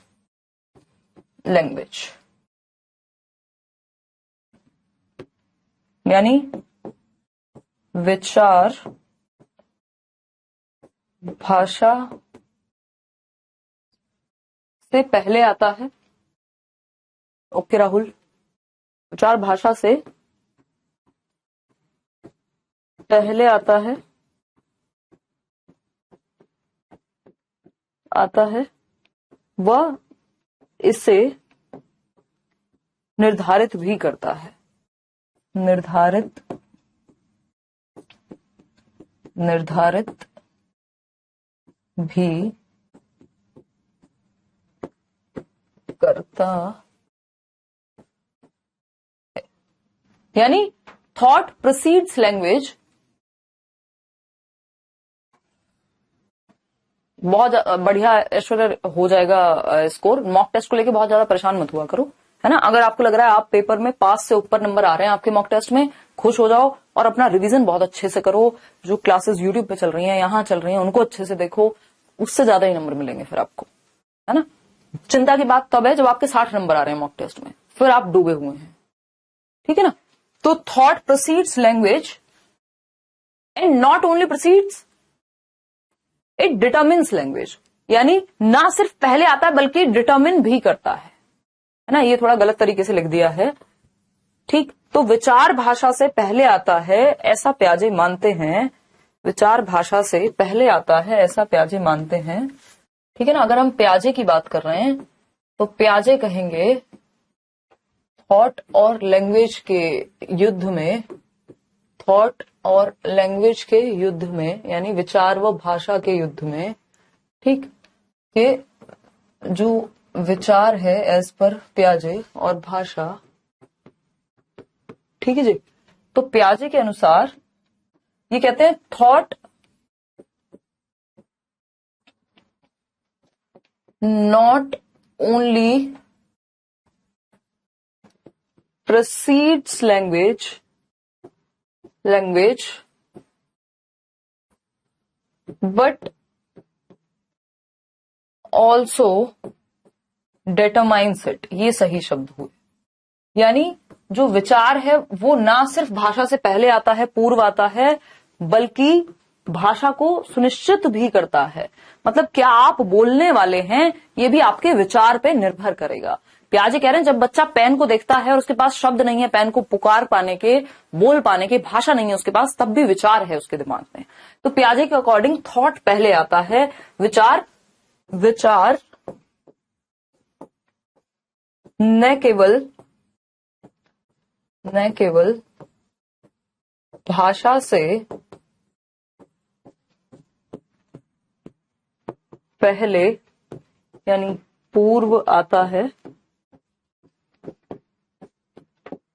लैंग्वेज, यानी विचार भाषा से पहले आता है। ओके राहुल, विचार भाषा से पहले आता है वह इसे निर्धारित भी करता है, निर्धारित भी करता है। यानी थॉट प्रोसीड्स लैंग्वेज बहुत बढ़िया ऐश्वर्य हो जाएगा स्कोर। मॉक टेस्ट को लेके बहुत ज्यादा परेशान मत हुआ करो, है ना। अगर आपको लग रहा है आप पेपर में 5 से ऊपर नंबर आ रहे हैं आपके मॉक टेस्ट में, खुश हो जाओ और अपना रिवीजन बहुत अच्छे से करो। जो क्लासेस यूट्यूब पे चल रही हैं, यहां चल रही हैं, उनको अच्छे से देखो, उससे ज्यादा ही नंबर मिलेंगे फिर आपको, है ना। चिंता की बात तब है जब आपके 60 नंबर आ रहे हैं मॉक टेस्ट में, फिर आप डूबे हुए हैं, ठीक है ना। तो thought proceeds language and not only proceeds, it determines language, यानी ना सिर्फ पहले आता है बल्कि डिटरमिन भी करता है ना। ये थोड़ा गलत तरीके से लिख दिया है, ठीक। तो विचार भाषा से पहले आता है ऐसा प्याजे मानते हैं, विचार भाषा से पहले आता है ऐसा प्याजे मानते हैं, ठीक है ना। अगर हम प्याजे की बात कर रहे हैं तो प्याजे कहेंगे थॉट और लैंग्वेज के युद्ध में, थॉट और लैंग्वेज के युद्ध में, यानी विचार व भाषा के युद्ध में, ठीक, कि जो विचार है एज पर प्याजे और भाषा, ठीक है जी। तो प्याजे के अनुसार ये कहते हैं thought not only proceeds language but also determines it. ये सही शब्द हुए, यानी जो विचार है वो ना सिर्फ भाषा से पहले आता है, पूर्व आता है, बल्कि भाषा को सुनिश्चित भी करता है। मतलब क्या आप बोलने वाले हैं ये भी आपके विचार पे निर्भर करेगा। प्याजे कह रहे हैं जब बच्चा पेन को देखता है और उसके पास शब्द नहीं है पेन को पुकार पाने के, बोल पाने के, भाषा नहीं है उसके पास, तब भी विचार है उसके दिमाग में। तो प्याजे के अकॉर्डिंग थॉट पहले आता है, विचार न केवल भाषा से पहले यानी पूर्व आता है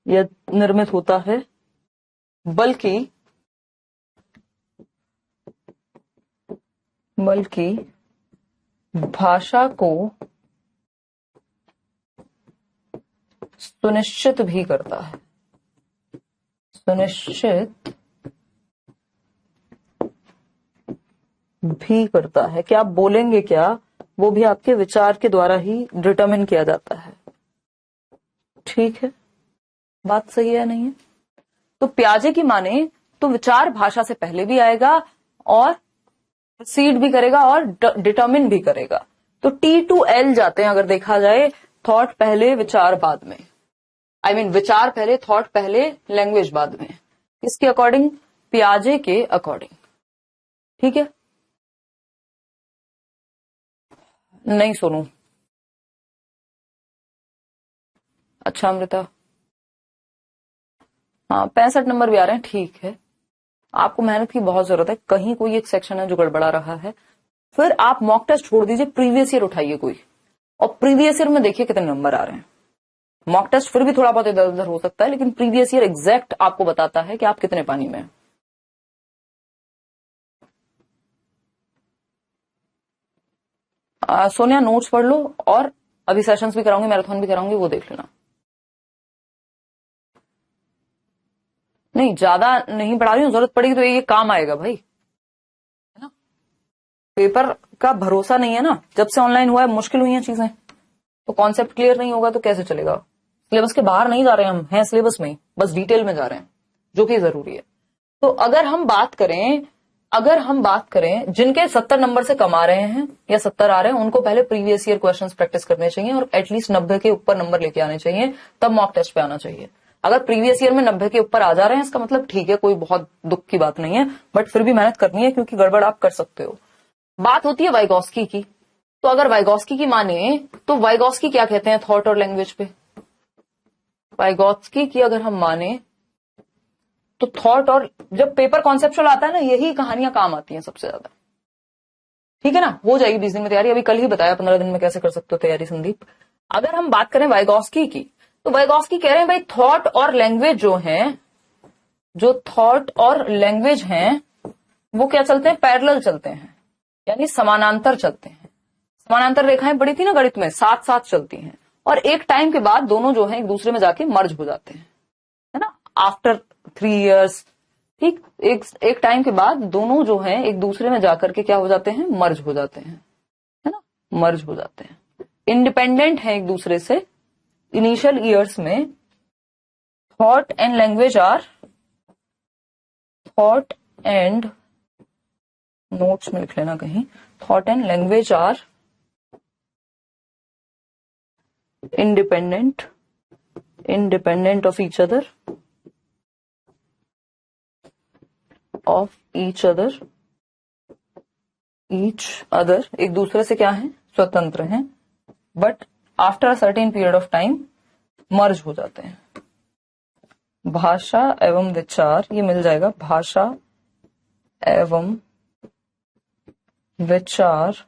या निर्मित होता है, बल्कि भाषा को सुनिश्चित भी करता है, सुनिश्चित भी करता है। कि आप बोलेंगे क्या वो भी आपके विचार के द्वारा ही डिटरमिन किया जाता है, ठीक है। बात सही है नहीं है? तो प्याजे की माने तो विचार भाषा से पहले भी आएगा और प्रोसीड भी करेगा और डिटरमिन भी करेगा। तो T2L जाते हैं अगर देखा जाए, थॉट पहले विचार बाद में, विचार पहले थॉट पहले लैंग्वेज बाद में, इसके अकॉर्डिंग, प्याजे के अकॉर्डिंग, ठीक है। नहीं सोनू, अच्छा अमृता, हाँ 65 नंबर भी आ रहे हैं, ठीक है। आपको मेहनत की बहुत जरूरत है, कहीं कोई एक सेक्शन है जो गड़बड़ा रहा है, फिर आप मॉक टेस्ट छोड़ दीजिए, प्रीवियस ईयर उठाइए कोई, और प्रीवियस ईयर में देखिए कितने नंबर आ रहे हैं। मॉक टेस्ट फिर भी थोड़ा बहुत इधर उधर हो सकता है, लेकिन प्रीवियस ईयर एग्जैक्ट आपको बताता है कि आप कितने पानी में हैं। सोनिया नोट्स पढ़ लो, और अभी सेशंस भी कराऊंगी, मैराथन भी कराऊंगी, वो देख लेना। नहीं ज्यादा नहीं पढ़ा रही हूँ, जरूरत पड़ेगी तो ये काम आएगा भाई, है ना। पेपर का भरोसा नहीं है ना, जब से ऑनलाइन हुआ है मुश्किल हुई है चीजें, तो कॉन्सेप्ट क्लियर नहीं होगा तो कैसे चलेगा। सिलेबस के बाहर नहीं जा रहे हम, हैं सिलेबस में ही, बस डिटेल में जा रहे हैं, जो कि जरूरी है। तो अगर हम बात करें जिनके 70 नंबर से कम आ रहे हैं या 70 आ रहे हैं, उनको पहले प्रीवियस ईयर क्वेश्चंस प्रैक्टिस करने चाहिए और एटलीस्ट 90 के ऊपर नंबर लेके आने चाहिए, तब मॉक टेस्ट पे आना चाहिए। अगर प्रीवियस ईयर में 90 के ऊपर आ जा रहे हैं, इसका मतलब ठीक है, कोई बहुत दुख की बात नहीं है, बट फिर भी मेहनत करनी है, क्योंकि गड़बड़ आप कर सकते हो। बात होती है वाइगॉस्की की, तो अगर वाइगॉस्की की माने तो वाइगॉस्की क्या कहते हैं थॉट और लैंग्वेज पे। वाइगॉस्की की अगर हम माने तो थॉट, और जब पेपर कॉन्सेप्चुअल आता है ना, यही कहानियां काम आती हैं सबसे ज्यादा। ठीक है ना, हो जाएगी 20 दिन में तैयारी, अभी कल ही बताया 15 दिन में कैसे कर सकते हो तैयारी संदीप। अगर हम बात करें वाइगॉस्की की, तो वाइगॉस्की कह रहे हैं भाई थॉट और लैंग्वेज जो थॉट और लैंग्वेज हैं वो क्या चलते हैं, पैरेलल चलते हैं, यानी समानांतर चलते हैं। समानांतर रेखाएं पड़ी थी ना गणित में, साथ साथ चलती हैं, और एक टाइम के बाद दोनों जो है एक दूसरे में जाके मर्ज हो जाते हैं, है ना, आफ्टर 3 years। ठीक, एक टाइम के बाद दोनों जो हैं एक दूसरे में जाकर के क्या हो जाते हैं, मर्ज हो जाते हैं, है ना, मर्ज हो जाते हैं, इंडिपेंडेंट है एक दूसरे से। इनिशियल ईयर्स में thought and language are, thought and, notes में लिख लेना कहीं, thought and language are independent of each other, एक दूसरे से क्या है, स्वतंत्र हैं, but after a certain period of time merge हो जाते हैं। भाषा एवं विचार, ये मिल जाएगा, भाषा एवं विचार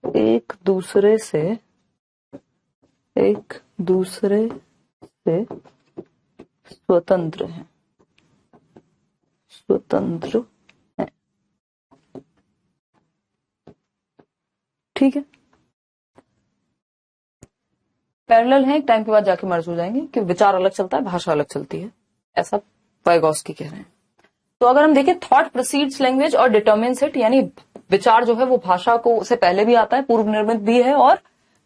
एक दूसरे से स्वतंत्र है। ठीक है, पैरेलल है, एक टाइम के बाद जाके मर्ज हो जाएंगे, कि विचार अलग चलता है, भाषा अलग चलती है, ऐसा वाइगॉस्की कह रहे हैं। तो अगर हम देखें, थॉट प्रोसीड्स लैंग्वेज और डिटरमिन्स इट, यानी विचार जो है वो भाषा को से पहले भी आता है, पूर्व निर्मित भी है, और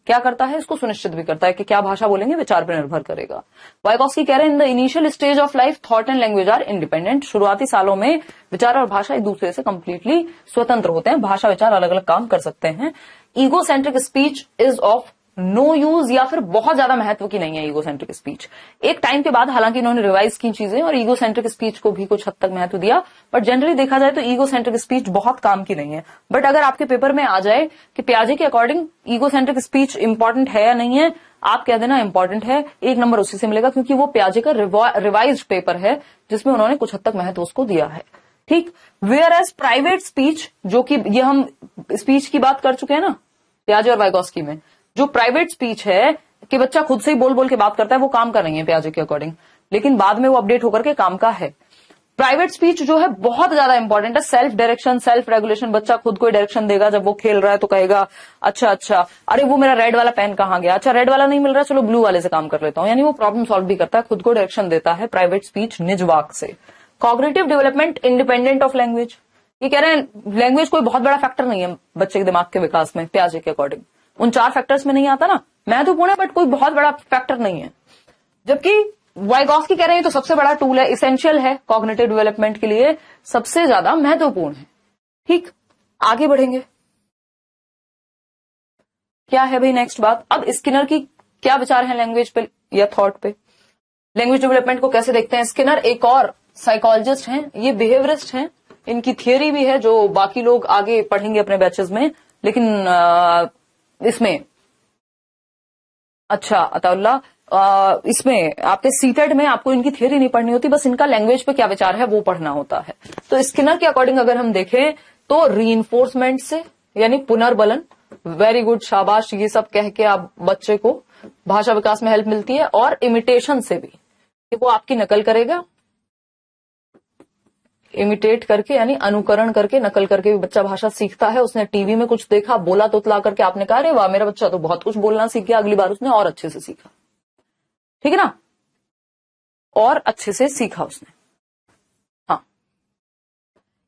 क्या करता है, इसको सुनिश्चित भी करता है कि क्या भाषा बोलेंगे विचार पर निर्भर करेगा। वाइगॉस्की कह रहे हैं in the initial stage of life thought and language are independent, शुरुआती सालों में विचार और भाषा एक दूसरे से कंप्लीटली स्वतंत्र होते हैं, भाषा विचार अलग अलग काम कर सकते हैं। Egocentric speech is of no use, या फिर बहुत ज्यादा महत्व की नहीं है ईगोसेंट्रिक स्पीच। एक टाइम के बाद हालांकि इन्होंने रिवाइज की चीजें और ईगोसेंट्रिक स्पीच को भी कुछ हद तक महत्व दिया, बट जनरली देखा जाए तो ईगोसेंट्रिक स्पीच बहुत काम की नहीं है। बट अगर आपके पेपर में आ जाए कि पियाजे के अकॉर्डिंग ईगोसेंट्रिक स्पीच इंपॉर्टेंट है या नहीं है, आप कह देना इंपॉर्टेंट है, 1 नंबर उसी से मिलेगा, क्योंकि वो पियाजे का रिवाइज्ड पेपर है जिसमें उन्होंने कुछ हद तक महत्व उसको दिया है। ठीक, वेयर एज प्राइवेट स्पीच, जो कि ये हम स्पीच की बात कर चुके हैं ना पियाजे और वाइगॉस्की में, जो प्राइवेट स्पीच है कि बच्चा खुद से ही बोल बोल के बात करता है, वो काम का नहीं है पियाजे के अकॉर्डिंग, लेकिन बाद में वो अपडेट होकर के काम का है। प्राइवेट स्पीच जो है बहुत ज्यादा इंपॉर्टेंट है, सेल्फ डायरेक्शन, सेल्फ रेगुलेशन, बच्चा खुद को डायरेक्शन देगा, जब वो खेल रहा है तो कहेगा अच्छा अरे वो मेरा रेड वाला पेन कहाँ गया, अच्छा रेड वाला नहीं मिल रहा, चलो ब्लू वाले से काम कर लेता हूं, यानी वो प्रॉब्लम सॉल्व भी करता है, खुद को डायरेक्शन देता है प्राइवेट स्पीच निज वाक से। Cognitive development independent of language, ये कह रहे हैं लैंग्वेज कोई बहुत बड़ा फैक्टर नहीं है बच्चे के दिमाग के विकास में, पियाजे के अकॉर्डिंग उन 4 फैक्टर्स में नहीं आता ना, महत्वपूर्ण है बट कोई बहुत बड़ा फैक्टर नहीं है। जबकि वाइगॉस्की कह रहे हैं तो सबसे बड़ा टूल है, इसेंशियल है कॉग्निटिव डेवलपमेंट के लिए, सबसे ज्यादा महत्वपूर्ण है। ठीक, आगे बढ़ेंगे, क्या है भाई नेक्स्ट बात। अब स्किनर की क्या विचार है लैंग्वेज पे या थॉट पे, लैंग्वेज डेवलपमेंट को कैसे देखते हैं। स्किनर एक और साइकोलॉजिस्ट हैं, ये बिहेवियरिस्ट हैं, इनकी थियोरी भी है जो बाकी लोग आगे पढ़ेंगे अपने बैचेस में, लेकिन इसमें अच्छा अताउल्ला, इसमें आपके सीटेट में आपको इनकी थियोरी नहीं पढ़नी होती, बस इनका लैंग्वेज पे क्या विचार है वो पढ़ना होता है। तो स्किनर के अकॉर्डिंग अगर हम देखें तो रीइंफोर्समेंट से, यानी पुनर्बलन, वेरी गुड, शाबाश, ये सब कह के आप बच्चे को भाषा विकास में हेल्प मिलती है, और इमिटेशन से भी, कि वो आपकी नकल करेगा, इमिटेट करके यानी अनुकरण करके, नकल करके भी बच्चा भाषा सीखता है। उसने टीवी में कुछ देखा, बोला तो ला करके आपने कहा अरे वाह मेरा बच्चा तो बहुत कुछ बोलना सीख गया, अगली बार उसने और अच्छे से सीखा, ठीक है ना, और अच्छे से सीखा उसने। हाँ,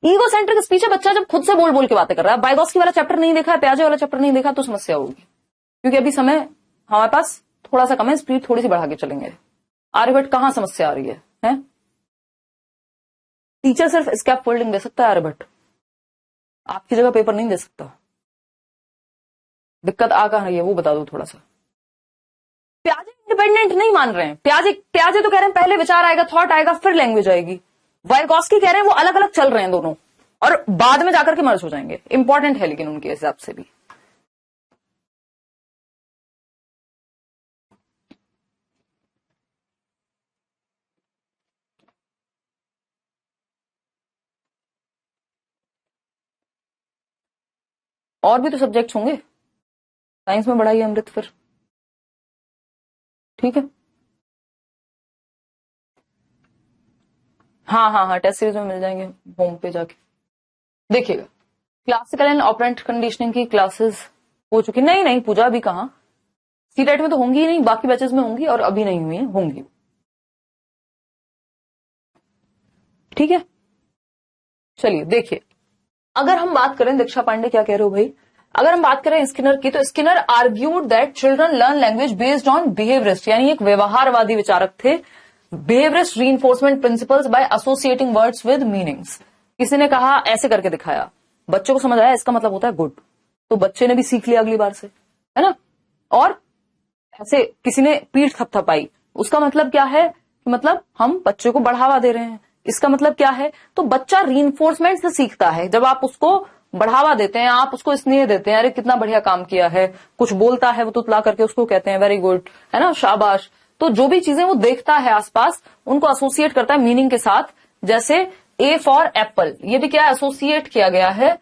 ईगो सेंट्रिक स्पीच है, बच्चा जब खुद से बोल बोल के बातें कर रहा है। वाइगोस्की वाला चैप्टर नहीं देखा है, पियाजे वाला चैप्टर नहीं देखा तो समस्या होगी, क्योंकि अभी समय हमारे पास थोड़ा सा कम है, स्पीड थोड़ी सी बढ़ा के चलेंगे। आर्यभट्ट कहां समस्या आ रही है? टीचर सिर्फ स्कैप फोल्डिंग दे सकता है, आर्यभट्ट आपकी जगह पेपर नहीं दे सकता। दिक्कत आ कहां रही है वो बता दो थोड़ा सा। पियाजे इंडिपेंडेंट नहीं मान रहे हैं, पियाजे तो कह रहे हैं पहले विचार आएगा, थॉट आएगा, फिर लैंग्वेज आएगी। वाइगोस्की कह रहे हैं वो अलग अलग चल रहे हैं दोनों, और बाद में जाकर के मर्ज हो जाएंगे। इंपॉर्टेंट है लेकिन उनके हिसाब से भी। और भी तो सब्जेक्ट्स होंगे, साइंस में बढ़ाइए अमृत फिर, ठीक है। हाँ, टेस्ट सीरीज में मिल जाएंगे होम पे जाके देखिएगा। क्लासिकल एंड ऑपरेंट कंडीशनिंग की क्लासेस हो चुकी, नहीं पूजा अभी कहाँ, सीटेट में तो होंगी ही नहीं, बाकी बैचेस में होंगी, और अभी नहीं हुई है, होंगी, ठीक है। चलिए देखिए, अगर हम बात करें, दीक्षा पांडे क्या कह रहे हो भाई, अगर हम बात करें स्किनर की, तो Skinner argued that children learn language based on behaviourist, यानी एक व्यवहारवादी विचारक थे। Behaviourist reinforcement principles by associating words with meanings. किसी ने कहा, ऐसे करके दिखाया, बच्चों को समझ आया इसका मतलब होता है गुड, तो बच्चे ने भी सीख लिया अगली बार से, है ना। और ऐसे किसी ने पीठ थपथपाई, उसका मतलब क्या है, मतलब हम बच्चे को बढ़ावा दे रहे हैं, इसका मतलब क्या है, तो बच्चा रीइंफोर्समेंट से सीखता है। जब आप उसको बढ़ावा देते हैं, आप उसको स्नेह देते हैं, अरे कितना बढ़िया काम किया है, कुछ बोलता है वो तुतला करके उसको कहते हैं वेरी गुड, है ना, शाबाश। तो जो भी चीजें वो देखता है आसपास, उनको एसोसिएट करता है मीनिंग के साथ। जैसे ए फॉर एप्पल, ये भी क्या एसोसिएट किया गया है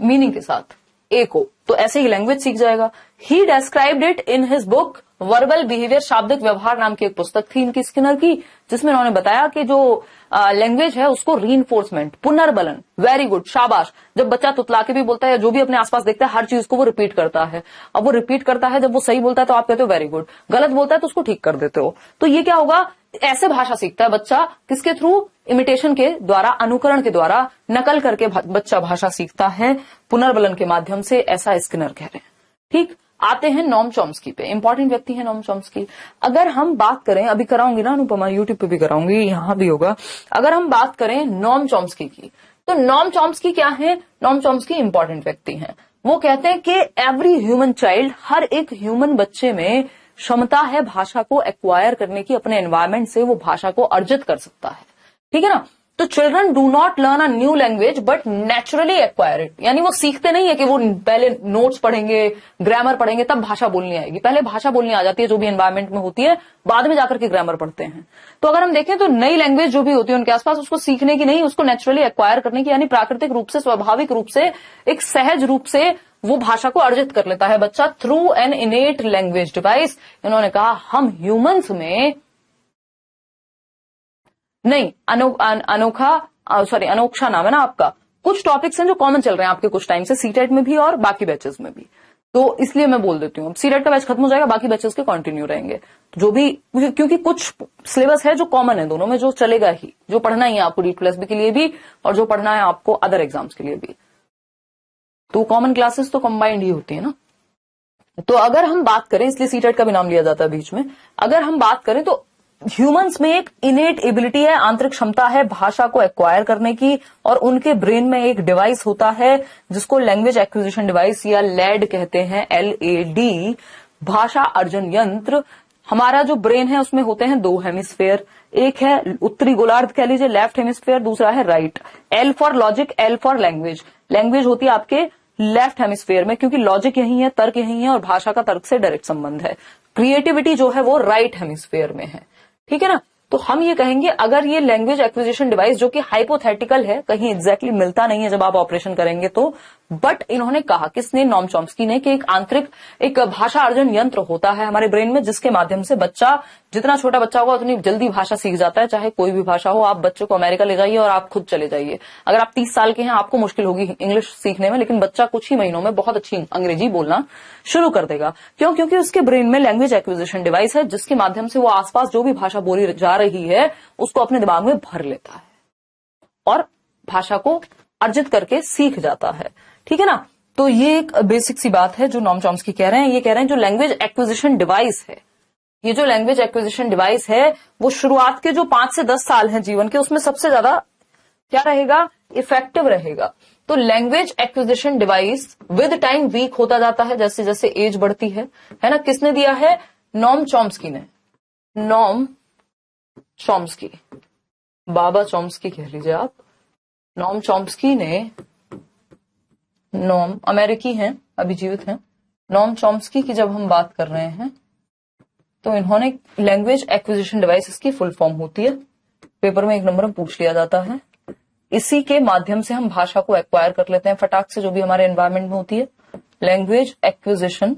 मीनिंग के साथ, ए को, तो ऐसे ही लैंग्वेज सीख जाएगा। ही described it in his book verbal behaviour, शाब्दिक व्यवहार नाम की एक पुस्तक थी इनकी, स्किनर की, जिसमें उन्होंने बताया कि जो लैंग्वेज है उसको रीइंफोर्समेंट, पुनर्बलन, वेरी गुड, शाबाश। जब बच्चा तुतला के भी बोलता है, जो भी अपने आसपास देखता है, हर चीज को वो रिपीट करता है। अब वो रिपीट करता है, जब वो सही बोलता है तो आप कहते हो वेरी गुड, गलत बोलता है तो उसको ठीक कर देते हो। तो ये क्या होगा, ऐसे भाषा सीखता है बच्चा, किसके थ्रू, इमिटेशन के द्वारा, अनुकरण के द्वारा, नकल करके बच्चा भाषा सीखता है, पुनर्बलन के माध्यम से, ऐसा स्किनर कह रहे हैं, ठीक। आते हैं नॉम चॉम्स्की पे, इंपॉर्टेंट व्यक्ति है नॉम चॉम्स्की। अगर हम बात करें, अभी कराऊंगी ना अनुपमा, यूट्यूब पे भी कराऊंगी, यहां भी होगा। अगर हम बात करें नॉम चॉम्स्की की, तो नॉम चॉम्स्की क्या है, नॉम चॉम्स्की इंपॉर्टेंट व्यक्ति हैं। वो कहते हैं कि एवरी ह्यूमन चाइल्ड, हर एक ह्यूमन बच्चे में क्षमता है भाषा को एक्वायर करने की, अपने एनवायरमेंट से वो भाषा को अर्जित कर सकता है, ठीक है ना। तो children do not learn a new language but naturally acquire it, यानी वो सीखते नहीं है कि वो पहले नोट्स पढ़ेंगे, ग्रामर पढ़ेंगे, तब भाषा बोलनी आएगी। पहले भाषा बोलनी आ जाती है जो भी एनवायरमेंट में होती है, बाद में जाकर के ग्रामर पढ़ते हैं। तो अगर हम देखें तो नई लैंग्वेज जो भी होती है उनके आसपास, उसको सीखने की नहीं, उसको नेचुरली एक्वायर करने की, यानी प्राकृतिक रूप से, स्वाभाविक रूप से, एक सहज रूप से वो भाषा को अर्जित कर लेता है बच्चा थ्रू एन इनेट लैंग्वेज डिवाइस। इन्होंने कहा हम ह्यूमंस में नहीं, अनोखा नाम है ना आपका, कुछ टॉपिक्स हैं जो कॉमन चल रहे हैं आपके कुछ टाइम से, सीटेट में भी और बाकी बैचेस में भी, तो इसलिए मैं बोल देती हूँ। सीटेट का बैच खत्म हो जाएगा, बाकी बैचेस के कंटिन्यू रहेंगे, जो भी, क्योंकि कुछ सिलेबस है जो कॉमन है दोनों में, जो चलेगा ही, जो पढ़ना ही है आपको DPLSB के लिए भी, और जो पढ़ना है आपको अदर एग्जाम्स के लिए भी, तो कॉमन क्लासेस तो कंबाइंड ही होती है ना। तो अगर हम बात करें, इसलिए सीटेट का भी नाम लिया जाता है बीच में, अगर हम बात करें तो ह्यूमंस में एक इनेट एबिलिटी है, आंतरिक क्षमता है भाषा को एक्वायर करने की, और उनके ब्रेन में एक डिवाइस होता है जिसको लैंग्वेज एक्विजिशन डिवाइस या लैड कहते हैं, LAD, भाषा अर्जन यंत्र। हमारा जो ब्रेन है उसमें होते हैं 2 हेमिस्फेयर, एक है उत्तरी गोलार्ध कह लीजिए, लेफ्ट हेमिस्फेयर, दूसरा है right. L for logic, L for language. Language होती है आपके लेफ्ट हेमिस्फेयर में, क्योंकि लॉजिक यही है, तर्क यही है, और भाषा का तर्क से डायरेक्ट संबंध है। क्रिएटिविटी जो है वो राइट हेमिस्फेयर में है, ठीक है ना। तो हम ये कहेंगे, अगर ये लैंग्वेज एक्विजिशन डिवाइस, जो कि हाइपोथेटिकल है, कहीं एग्जैक्टली मिलता नहीं है जब आप ऑपरेशन करेंगे तो, बट इन्होंने कहा, किसने, नॉम चॉम्स्की ने, कि एक आंतरिक, एक भाषा अर्जन यंत्र होता है हमारे ब्रेन में, जिसके माध्यम से बच्चा, जितना छोटा बच्चा होगा उतनी जल्दी भाषा सीख जाता है, चाहे कोई भी भाषा हो। आप बच्चे को अमेरिका ले जाइए और आप खुद चले जाइए, अगर आप 30 साल के हैं आपको मुश्किल होगी इंग्लिश सीखने में, लेकिन बच्चा कुछ ही महीनों में बहुत अच्छी अंग्रेजी बोलना शुरू कर देगा। क्यों? क्योंकि उसके ब्रेन में लैंग्वेज एक्विजिशन डिवाइस है, जिसके माध्यम से वो आसपास जो भी भाषा बोली जा रही है उसको अपने दिमाग में भर लेता है और भाषा को अर्जित करके सीख जाता है। ठीक है ना, तो ये एक बेसिक सी बात है जो नॉम चॉम्स्की कह रहे हैं। ये कह रहे हैं जो लैंग्वेज एक्विजिशन डिवाइस है, ये जो लैंग्वेज एक्विजिशन डिवाइस है वो शुरुआत के जो 5 से 10 साल हैं जीवन के, उसमें सबसे ज्यादा क्या रहेगा, इफेक्टिव रहेगा। तो language acquisition device with time weak होता जाता है जैसे जैसे एज बढ़ती है ना। किसने दिया है, नॉम चॉम्स्की ने, नॉम चॉम्स्की, बाबा चॉम्स्की कह लीजिए आप। नॉम चॉम्स्की ने, नॉम अमेरिकी हैं, अभी जीवित हैं, नॉम चॉम्स्की की जब हम बात कर रहे हैं तो इन्होंने लैंग्वेज एक्विजिशन डिवाइस, इसकी फुल फॉर्म होती है, पेपर में 1 नंबर में पूछ लिया जाता है। इसी के माध्यम से हम भाषा को एक्वायर कर लेते हैं फटाक से, जो भी हमारे एनवायरमेंट में होती है, लैंग्वेज एक्विजिशन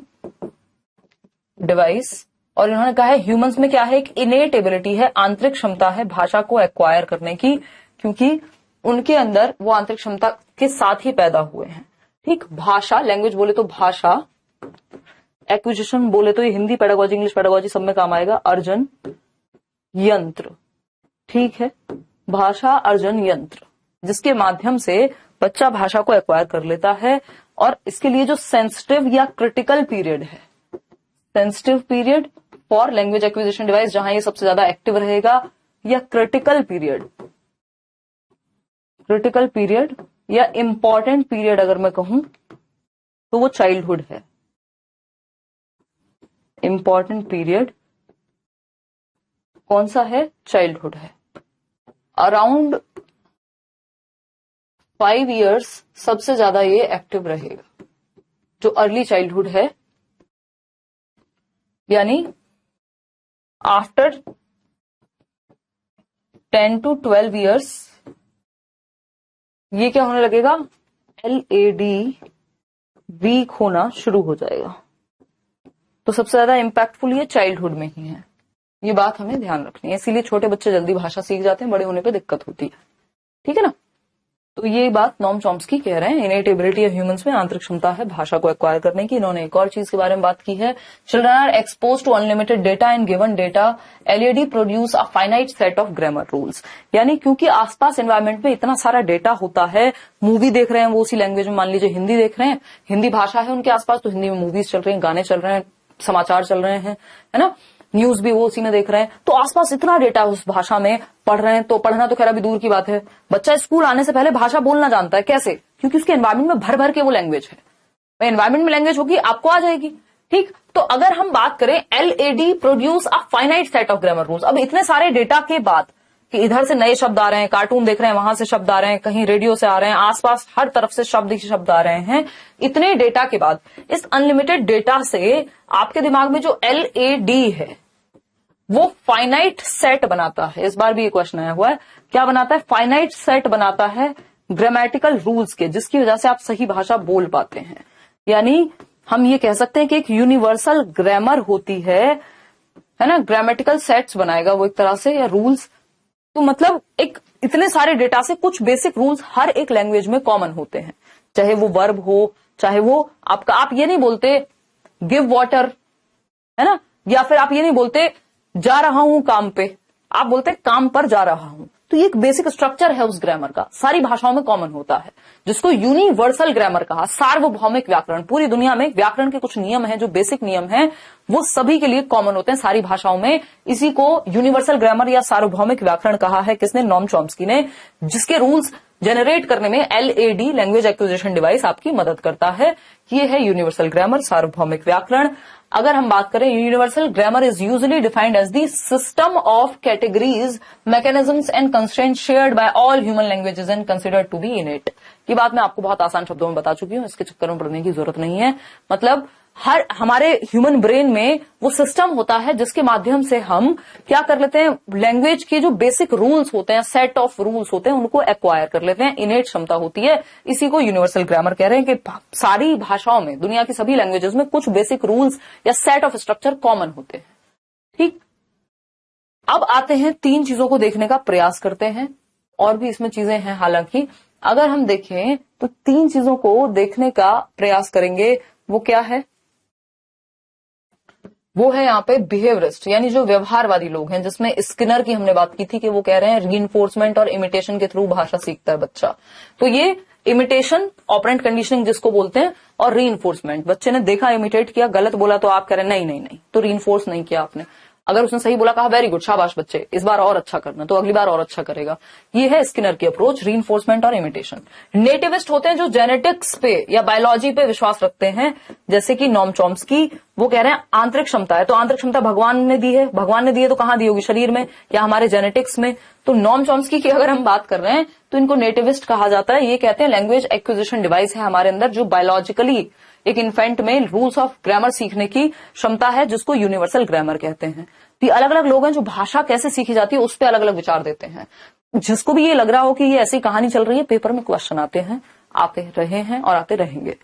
डिवाइस। और इन्होंने कहा है ह्यूमंस में क्या है, एक इनेट एबिलिटी है, आंतरिक क्षमता है भाषा को एक्वायर करने की, क्योंकि उनके अंदर वो आंतरिक क्षमता के साथ ही पैदा हुए हैं। ठीक, भाषा, लैंग्वेज बोले तो भाषा, एक्विजिशन बोले तो ये हिंदी पेडागोजी, इंग्लिश पेडागोजी सब में काम आएगा, अर्जन यंत्र। ठीक है, भाषा अर्जन यंत्र, जिसके माध्यम से बच्चा भाषा को एक्वायर कर लेता है। और इसके लिए जो सेंसिटिव या क्रिटिकल पीरियड है, sensitive period for language acquisition device, जहां ये सबसे ज्यादा एक्टिव रहेगा, या क्रिटिकल पीरियड, क्रिटिकल पीरियड या इंपॉर्टेंट पीरियड अगर मैं कहूं तो वो चाइल्डहुड है। इंपॉर्टेंट पीरियड कौन सा है, चाइल्डहुड है। अराउंड 5 इयर्स सबसे ज्यादा ये एक्टिव रहेगा, जो अर्ली चाइल्डहुड है, यानी आफ्टर 10 to 12 इयर्स ये क्या होने लगेगा, LAD वीक होना शुरू हो जाएगा। तो सबसे ज्यादा इंपैक्टफुल ये चाइल्डहुड में ही है, ये बात हमें ध्यान रखनी है। इसीलिए छोटे बच्चे जल्दी भाषा सीख जाते हैं, बड़े होने पे दिक्कत होती है। ठीक है ना, तो ये बात नॉम चॉम्स्की कह रहे हैं, इनेट एबिलिटी ऑफ ह्यूमंस में आंतरिक क्षमता है भाषा को एक्वायर करने की। इन्होंने एक और चीज के बारे में बात की है, children are expose to unlimited data and given data LAD produce a finite set of grammar rules. यानी क्योंकि आसपास एनवायरमेंट में इतना सारा डेटा होता है, मूवी देख रहे हैं वो उसी लैंग्वेज में, मान लीजिए हिंदी देख रहे हैं, हिंदी भाषा है उनके आसपास, तो हिंदी में मूवीज चल रही हैं, गाने चल रहे हैं, समाचार चल रहे हैं, है ना, न्यूज भी वो उसी में देख रहे हैं। तो आसपास इतना डेटा उस भाषा में पढ़ रहे हैं, तो पढ़ना तो खैर अभी दूर की बात है, बच्चा स्कूल आने से पहले भाषा बोलना जानता है। कैसे, क्योंकि उसके एनवायरमेंट में भर भर के वो लैंग्वेज है। एनवायरमेंट में लैंग्वेज होगी, आपको आ जाएगी। ठीक, तो अगर हम बात करें LAD produce a finite set of grammar rules, अब इतने सारे डेटा के बाद कि इधर से नए शब्द आ रहे हैं, कार्टून देख रहे हैं वहां से शब्द आ रहे हैं, कहीं रेडियो से आ रहे हैं, आसपास हर तरफ से शब्द ही शब्द आ रहे हैं, इतने डेटा के बाद इस अनलिमिटेड डेटा से आपके दिमाग में जो LAD है वो फाइनाइट सेट बनाता है। इस बार भी ये क्वेश्चन आया हुआ है, क्या बनाता है, फाइनाइट सेट बनाता है ग्रामेटिकल रूल्स के, जिसकी वजह से आप सही भाषा बोल पाते हैं। यानी हम ये कह सकते हैं कि एक यूनिवर्सल ग्रामर होती है ना, ग्रामेटिकल सेट्स बनाएगा वो एक तरह से, या रूल्स। तो मतलब एक इतने सारे डेटा से कुछ बेसिक रूल्स हर एक लैंग्वेज में कॉमन होते हैं, चाहे वो वर्ब हो, चाहे वो आपका, आप ये नहीं बोलते गिव वाटर, है ना, या फिर आप ये नहीं बोलते जा रहा हूं काम पे, आप बोलते काम पर जा रहा हूं। तो ये एक बेसिक स्ट्रक्चर है उस ग्रामर का, सारी भाषाओं में कॉमन होता है, जिसको यूनिवर्सल ग्रामर कहा, सार्वभौमिक व्याकरण। पूरी दुनिया में व्याकरण के कुछ नियम हैं, जो बेसिक नियम हैं, वो सभी के लिए कॉमन होते हैं सारी भाषाओं में। इसी को यूनिवर्सल ग्रामर या सार्वभौमिक व्याकरण कहा है, किसने, नॉम चॉम्स्की ने, जिसके रूल्स जनरेट करने में LAD लैंग्वेज एक्विजिशन डिवाइस आपकी मदद करता है। ये है यूनिवर्सल ग्रामर, सार्वभौमिक व्याकरण। अगर हम बात करें, universal grammar is usually defined as the system of categories, mechanisms and constraints shared by all human languages and considered to be innate. ये बात मैं आपको बहुत आसान शब्दों में बता चुकी हूं, इसके चक्कर में पड़ने की जरूरत नहीं है। मतलब हर हमारे ह्यूमन ब्रेन में वो सिस्टम होता है जिसके माध्यम से हम क्या कर लेते हैं, लैंग्वेज के जो बेसिक रूल्स होते हैं, सेट ऑफ रूल्स होते हैं, उनको एक्वायर कर लेते हैं, इनेट क्षमता होती है। इसी को यूनिवर्सल ग्रामर कह रहे हैं कि सारी भाषाओं में, दुनिया की सभी लैंग्वेजेस में कुछ बेसिक रूल्स या सेट ऑफ स्ट्रक्चर कॉमन होते हैं। ठीक, अब आते हैं 3 चीजों को देखने का प्रयास करते हैं, और भी इसमें चीजें हैं। हालांकि अगर हम देखें तो 3 चीजों को देखने का प्रयास करेंगे, वो क्या है, वो है यहाँ पे बिहेवियरिस्ट, यानी जो व्यवहारवादी लोग हैं, जिसमें स्किनर की हमने बात की थी कि वो कह रहे हैं रीइंफोर्समेंट और इमिटेशन के थ्रू भाषा सीखता है बच्चा। तो ये इमिटेशन, ऑपरेंट कंडीशनिंग जिसको बोलते हैं, और रीइंफोर्समेंट, बच्चे ने देखा, इमिटेट किया, गलत बोला तो आप कह रहे हैं नहीं नहीं नहीं, तो रीइंफोर्स नहीं किया आपने। अगर उसने सही बोला, कहा वेरी गुड, शाबाश बच्चे, इस बार और अच्छा करना, तो अगली बार और अच्छा करेगा। ये है स्किनर की अप्रोच, रीइंफोर्समेंट और इमिटेशन। नेटिविस्ट होते हैं जो जेनेटिक्स पे या बायोलॉजी पे विश्वास रखते हैं, जैसे कि नॉम चॉम्स्की, वो कह रहे हैं आंतरिक क्षमता है, तो आंतरिक क्षमता भगवान ने दी है, भगवान ने दी है तो कहां दी होगी, शरीर में या हमारे जेनेटिक्स में। तो नॉम चॉम्स्की की अगर हम बात कर रहे हैं तो इनको नेटिविस्ट कहा जाता है। ये कहते हैं लैंग्वेज एक्विजिशन डिवाइस है हमारे अंदर, जो बायोलॉजिकली एक इन्फेंट में रूल्स ऑफ ग्रामर सीखने की क्षमता है, जिसको यूनिवर्सल ग्रामर कहते हैं। तो अलग अलग लोग हैं जो भाषा कैसे सीखी जाती है उस पर अलग अलग विचार देते हैं। जिसको भी ये लग रहा हो कि ये ऐसी कहानी चल रही है, पेपर में क्वेश्चन आते हैं, आते रहे हैं और आते रहेंगे।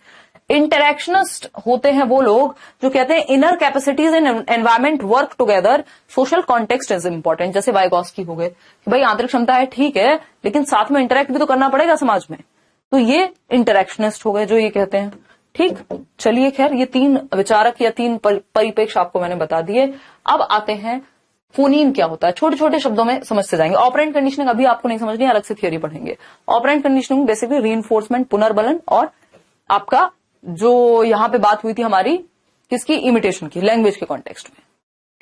इंटरैक्शनिस्ट होते हैं वो लोग जो कहते हैं inner capacities in environment work together, social context is important. जैसे वाइगॉस्की हो गए कि भाई आंतरिक क्षमता है ठीक है, लेकिन साथ में इंटरैक्ट भी तो करना पड़ेगा समाज में। तो ये इंटरैक्शनिस्ट हो गए जो ये कहते हैं। ठीक, चलिए खैर, ये तीन विचारक या तीन परिप्रेक्ष्य आपको मैंने बता दिए। अब आते हैं फोनीम क्या होता है, छोटे छोटे शब्दों में समझते जाएंगे। ऑपरेंट कंडीशनिंग अभी आपको नहीं समझनी, अलग से थियोरी पढ़ेंगे। ऑपरेंट कंडीशनिंग बेसिकली रीइंफोर्समेंट, पुनर्बलन, और आपका जो यहां पे बात हुई थी हमारी किसकी, इमिटेशन की, लैंग्वेज के कॉन्टेक्स्ट में।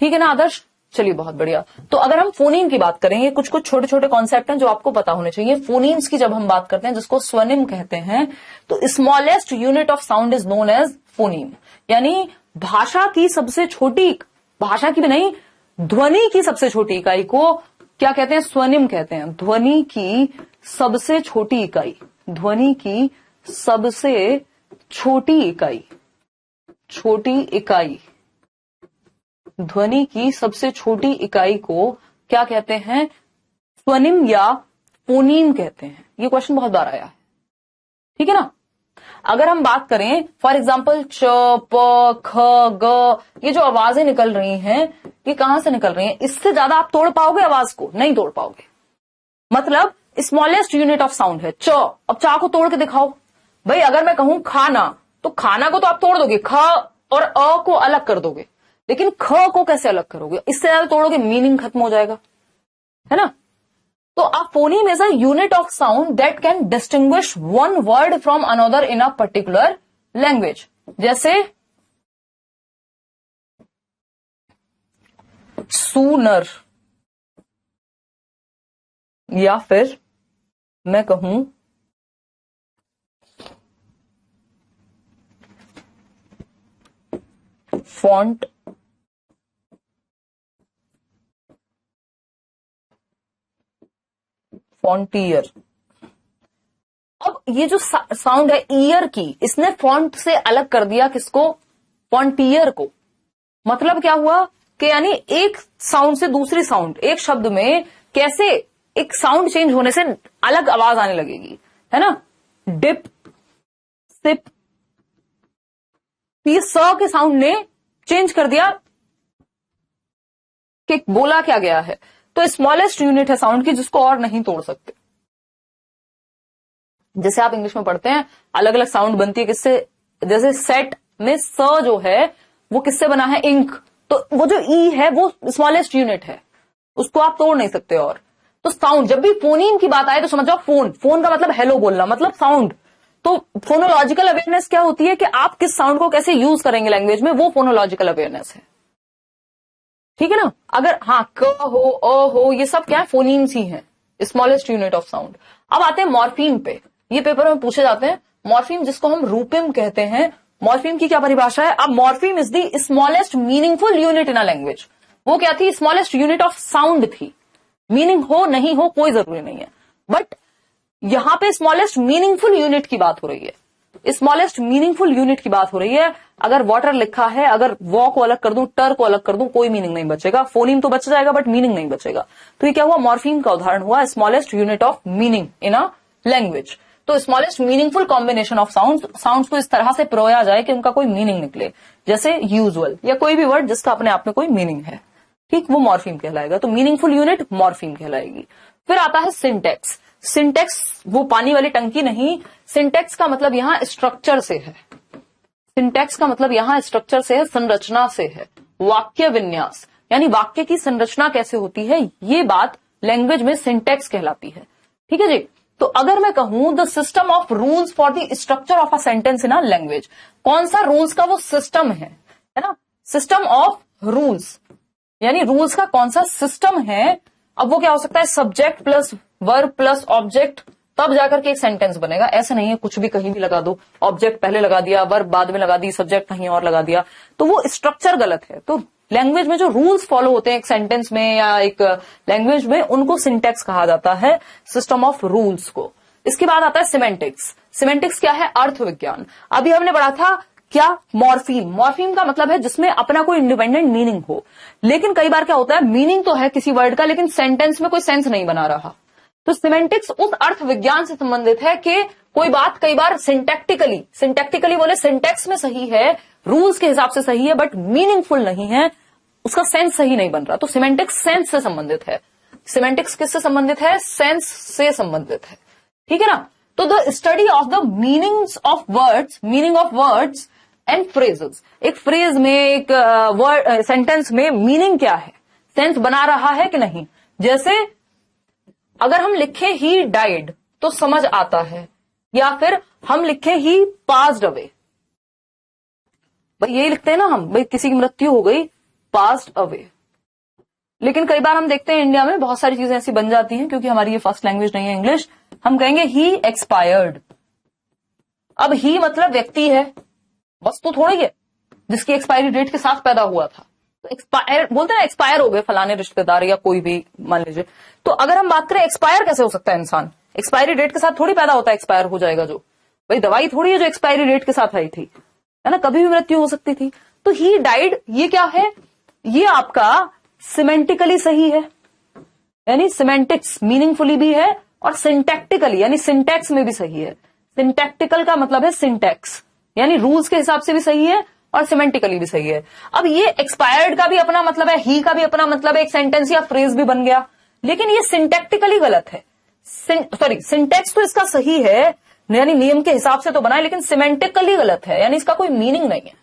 ठीक है ना आदर्श, चलिए बहुत बढ़िया। तो अगर हम फोनीम की बात करेंगे, कुछ कुछ छोटे छोटे कॉन्सेप्ट हैं जो आपको पता होने चाहिए। फोनीम्स की जब हम बात करते हैं, जिसको स्वनिम कहते हैं, तो smallest unit of sound is known as phoneme, यानी भाषा की सबसे छोटी, भाषा की भी नहीं, ध्वनि की सबसे छोटी इकाई को क्या कहते हैं, स्वनिम कहते हैं। ध्वनि की सबसे छोटी इकाई, ध्वनि की सबसे छोटी इकाई, छोटी इकाई, ध्वनि की सबसे छोटी इकाई को क्या कहते हैं, स्वनिम या फोनीम कहते हैं। ये क्वेश्चन बहुत बार आया है, ठीक है ना। अगर हम बात करें फॉर एग्जाम्पल च, प, ख, ग, ये जो आवाजें निकल रही हैं, ये कहां से निकल रही हैं, इससे ज्यादा आप तोड़ पाओगे आवाज को, नहीं तोड़ पाओगे। मतलब स्मॉलेस्ट यूनिट ऑफ साउंड है च। अब चा को तोड़ के दिखाओ भाई, अगर मैं कहूं खाना, तो खाना को तो आप तोड़ दोगे, ख और अ को अलग कर दोगे, लेकिन ख को कैसे अलग करोगे, इससे ज्यादा तोड़ोगे मीनिंग खत्म हो जाएगा, है ना। तो a phoneme is a unit of sound that can distinguish one word from another in a particular language. जैसे सूनर, या फिर मैं कहूं फॉन्ट, फॉन्टियर। अब ये जो साउंड है ईयर की, इसने फॉन्ट से अलग कर दिया किसको, फॉन्टियर को। मतलब क्या हुआ कि यानी एक साउंड से दूसरी साउंड, एक शब्द में कैसे एक साउंड चेंज होने से अलग आवाज आने लगेगी, है ना। डिप, सिप, ये स के साउंड ने चेंज कर दिया कि बोला क्या गया है। तो स्मॉलेस्ट यूनिट है साउंड की, जिसको और नहीं तोड़ सकते। जैसे आप इंग्लिश में पढ़ते हैं अलग अलग साउंड बनती है किससे, जैसे सेट में स जो है वो किससे बना है, इंक, तो वो जो ई है वो स्मॉलेस्ट यूनिट है, उसको आप तोड़ नहीं सकते। और तो साउंड, जब भी फोनीम की बात आए तो समझ जाओ फोन, फोन का मतलब हेलो बोलना, मतलब साउंड। तो फोनोलॉजिकल अवेयरनेस क्या होती है कि आप किस साउंड को कैसे यूज करेंगे लैंग्वेज में, वो फोनोलॉजिकल अवेयरनेस है, ठीक है ना। अगर हाँ क हो, अ हो, ये सब क्या है, फोनीम्स ही है, स्मॉलेस्ट यूनिट ऑफ साउंड। अब आते हैं मॉर्फीम पे, ये पेपर में पूछे जाते हैं। मॉर्फीम जिसको हम रूपिम कहते हैं, मॉर्फीम की क्या परिभाषा है। अब morpheme is the smallest meaningful unit in a language. वो क्या थी, स्मॉलेस्ट यूनिट ऑफ साउंड थी। मीनिंग हो नहीं हो कोई जरूरी नहीं है, बट यहां पे स्मॉलेस्ट मीनिंगफुल यूनिट की बात हो रही है, स्मॉलेस्ट मीनिंगफुल यूनिट की बात हो रही है। अगर वाटर लिखा है, अगर वॉ को अलग कर दूं, टर को अलग कर दूं, कोई मीनिंग नहीं बचेगा। फोनीम तो बच जाएगा बट मीनिंग नहीं बचेगा। तो ये क्या हुआ, मॉर्फीम का उदाहरण हुआ, smallest unit of meaning in a language. तो smallest meaningful combination of sounds को इस तरह से पिरोया जाए कि उनका कोई मीनिंग निकले, जैसे यूजुअल या कोई भी वर्ड जिसका अपने आप में कोई मीनिंग है, ठीक, वो मॉर्फीम कहलाएगा। तो मीनिंगफुल यूनिट मॉर्फीम कहलाएगी। फिर आता है सिंटेक्स। सिंटेक्स वो पानी वाली टंकी नहीं, सिंटेक्स का मतलब यहां स्ट्रक्चर से है, सिंटेक्स का मतलब यहां स्ट्रक्चर से है, संरचना से है। वाक्य विन्यास, यानी वाक्य की संरचना कैसे होती है, ये बात लैंग्वेज में सिंटेक्स कहलाती है। ठीक है जी। तो अगर मैं कहूं the system of rules for the structure of a sentence in a language, कौन सा रूल्स का वो सिस्टम है ना, सिस्टम ऑफ रूल्स, यानी रूल्स का कौन सा सिस्टम है। अब वो क्या हो सकता है, subject plus verb plus object, तब जाकर के एक सेंटेंस बनेगा। ऐसे नहीं है कुछ भी कहीं भी लगा दो, ऑब्जेक्ट पहले लगा दिया, वर्ब बाद में लगा दी, सब्जेक्ट कहीं और लगा दिया, तो वो स्ट्रक्चर गलत है। तो लैंग्वेज में जो रूल्स फॉलो होते हैं एक सेंटेंस में या एक लैंग्वेज में, उनको सिंटेक्स कहा जाता है, सिस्टम ऑफ रूल्स को। इसके बाद आता है सिमेंटिक्स। सिमेंटिक्स क्या है, अर्थ विज्ञान। अभी हमने पढ़ा था क्या, मॉर्फीम। मॉर्फीम का मतलब है जिसमें अपना कोई इंडिपेंडेंट मीनिंग हो, लेकिन कई बार क्या होता है, मीनिंग तो है किसी वर्ड का लेकिन सेंटेंस में कोई सेंस नहीं बना रहा। तो सिमेंटिक्स उस अर्थ विज्ञान से संबंधित है कि कोई बात कई बार सिंटैक्टिकली बोले सिंटेक्स में सही है, रूल्स के हिसाब से सही है, बट मीनिंगफुल नहीं है, उसका सेंस सही नहीं बन रहा। तो सिमेंटिक्स सेंस से संबंधित है। सिमेंटिक्स किससे संबंधित है, सेंस से संबंधित है। ठीक है ना। तो the study of the meaning of words and phrases, एक फ्रेज में, एक वर्ड सेंटेंस में मीनिंग क्या है, सेंस बना रहा है कि नहीं। जैसे अगर हम लिखे ही डाइड तो समझ आता है, या फिर हम लिखे ही पास्ड अवे, भाई यही लिखते हैं ना हम, भाई किसी की मृत्यु हो गई, पास्ड अवे। लेकिन कई बार हम देखते हैं इंडिया में बहुत सारी चीजें ऐसी बन जाती हैं, क्योंकि हमारी ये फर्स्ट लैंग्वेज नहीं है इंग्लिश, हम कहेंगे ही एक्सपायर्ड। अब ही मतलब व्यक्ति है, वस्तु थोड़ी है जिसकी एक्सपायरी डेट के साथ पैदा हुआ था। तो एक्सपायर बोलते हैं, एक्सपायर हो गए फलाने रिश्तेदार या कोई भी मान लीजिए। तो अगर हम बात करें एक्सपायर कैसे हो सकता है इंसान, एक्सपायरी डेट के साथ थोड़ी पैदा होता है, एक्सपायर हो जाएगा जो, भाई दवाई थोड़ी है जो एक्सपायरी डेट के साथ आई थी, है ना, कभी भी मृत्यु हो सकती थी। तो ही डाइड ये क्या है, ये आपका सिमेंटिकली सही है, यानी सिमेंटिक्स मीनिंगफुली भी है, और सिंटैक्टिकली यानी सिंटैक्स में भी सही है। सिंटैक्टिकल का मतलब है सिंटैक्स, यानी रूल्स के हिसाब से भी सही है और सिमेंटिकली भी सही है। अब ये एक्सपायर्ड का भी अपना मतलब है, ही का भी अपना मतलब है, एक सेंटेंस या फ्रेज भी बन गया, लेकिन ये सिंटैक्टिकली गलत है। सिंटैक्स तो इसका सही है, यानी नियम के हिसाब से तो बना है, लेकिन सिमेंटिकली गलत है, यानी इसका कोई मीनिंग नहीं है,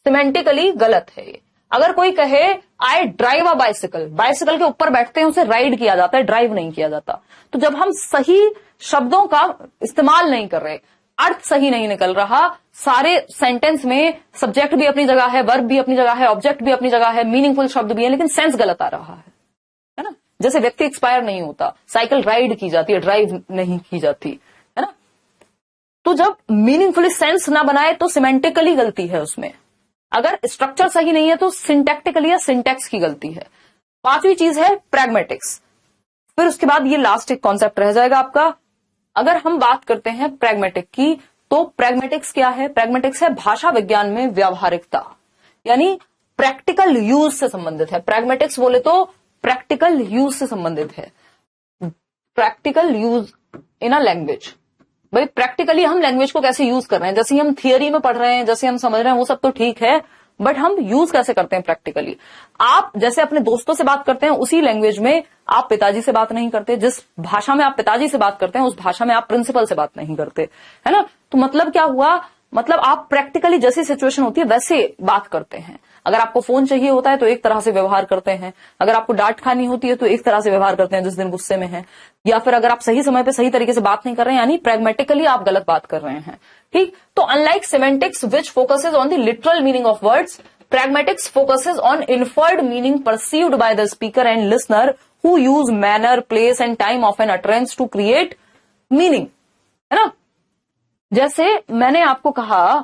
सिमेंटिकली गलत है ये। अगर कोई कहे I drive a bicycle, bicycle के ऊपर बैठते हैं उसे राइड किया जाता है, ड्राइव नहीं किया जाता। तो जब हम सही शब्दों का इस्तेमाल नहीं कर रहे, अर्थ सही नहीं निकल रहा, सारे सेंटेंस में सब्जेक्ट भी अपनी जगह है, वर्ब भी अपनी जगह है, ऑब्जेक्ट भी अपनी जगह है, मीनिंगफुल शब्द भी है, लेकिन सेंस गलत आ रहा है ना। जैसे व्यक्ति एक्सपायर नहीं होता, साइकिल राइड की जाती है, ड्राइव नहीं की जाती, है ना। तो जब मीनिंगफुली सेंस ना बनाए तो सिमेंटिकली गलती है उसमें, अगर स्ट्रक्चर सही नहीं है तो सिंटैक्टिकली या सिंटैक्स की गलती है। पांचवी चीज है प्रैग्मेटिक्स। फिर उसके बाद ये लास्ट एक कॉन्सेप्ट रह जाएगा आपका। अगर हम बात करते हैं प्रैग्मेटिक की, तो प्रैग्मेटिक्स क्या है, प्रैग्मेटिक्स है भाषा विज्ञान में व्यावहारिकता, यानी प्रैक्टिकल यूज से संबंधित है। प्रैग्मेटिक्स बोले तो प्रैक्टिकल यूज से संबंधित है, practical use in a language. भाई प्रैक्टिकली हम लैंग्वेज को कैसे यूज कर रहे हैं, जैसे हम थियरी में पढ़ रहे हैं, जैसे हम समझ रहे हैं, वो सब तो ठीक है, बट हम यूज कैसे करते हैं प्रैक्टिकली। आप जैसे अपने दोस्तों से बात करते हैं, उसी लैंग्वेज में आप पिताजी से बात नहीं करते, जिस भाषा में आप पिताजी से बात करते हैं उस भाषा में आप प्रिंसिपल से बात नहीं करते, है ना। तो मतलब क्या हुआ, मतलब आप प्रैक्टिकली जैसी सिचुएशन होती है वैसे बात करते हैं। अगर आपको फोन चाहिए होता है तो एक तरह से व्यवहार करते हैं, अगर आपको डांट खानी होती है तो एक तरह से व्यवहार करते हैं जिस दिन गुस्से में है, या फिर अगर आप सही समय पे सही तरीके से बात नहीं कर रहे हैं, यानी प्रैग्मेटिकली आप गलत बात कर रहे हैं। ठीक। तो unlike semantics which focuses on the literal meaning of words, pragmatics focuses on inferred meaning perceived by the speaker and listener who use manner, place and time of an utterance to create meaning, है ना। जैसे मैंने आपको कहा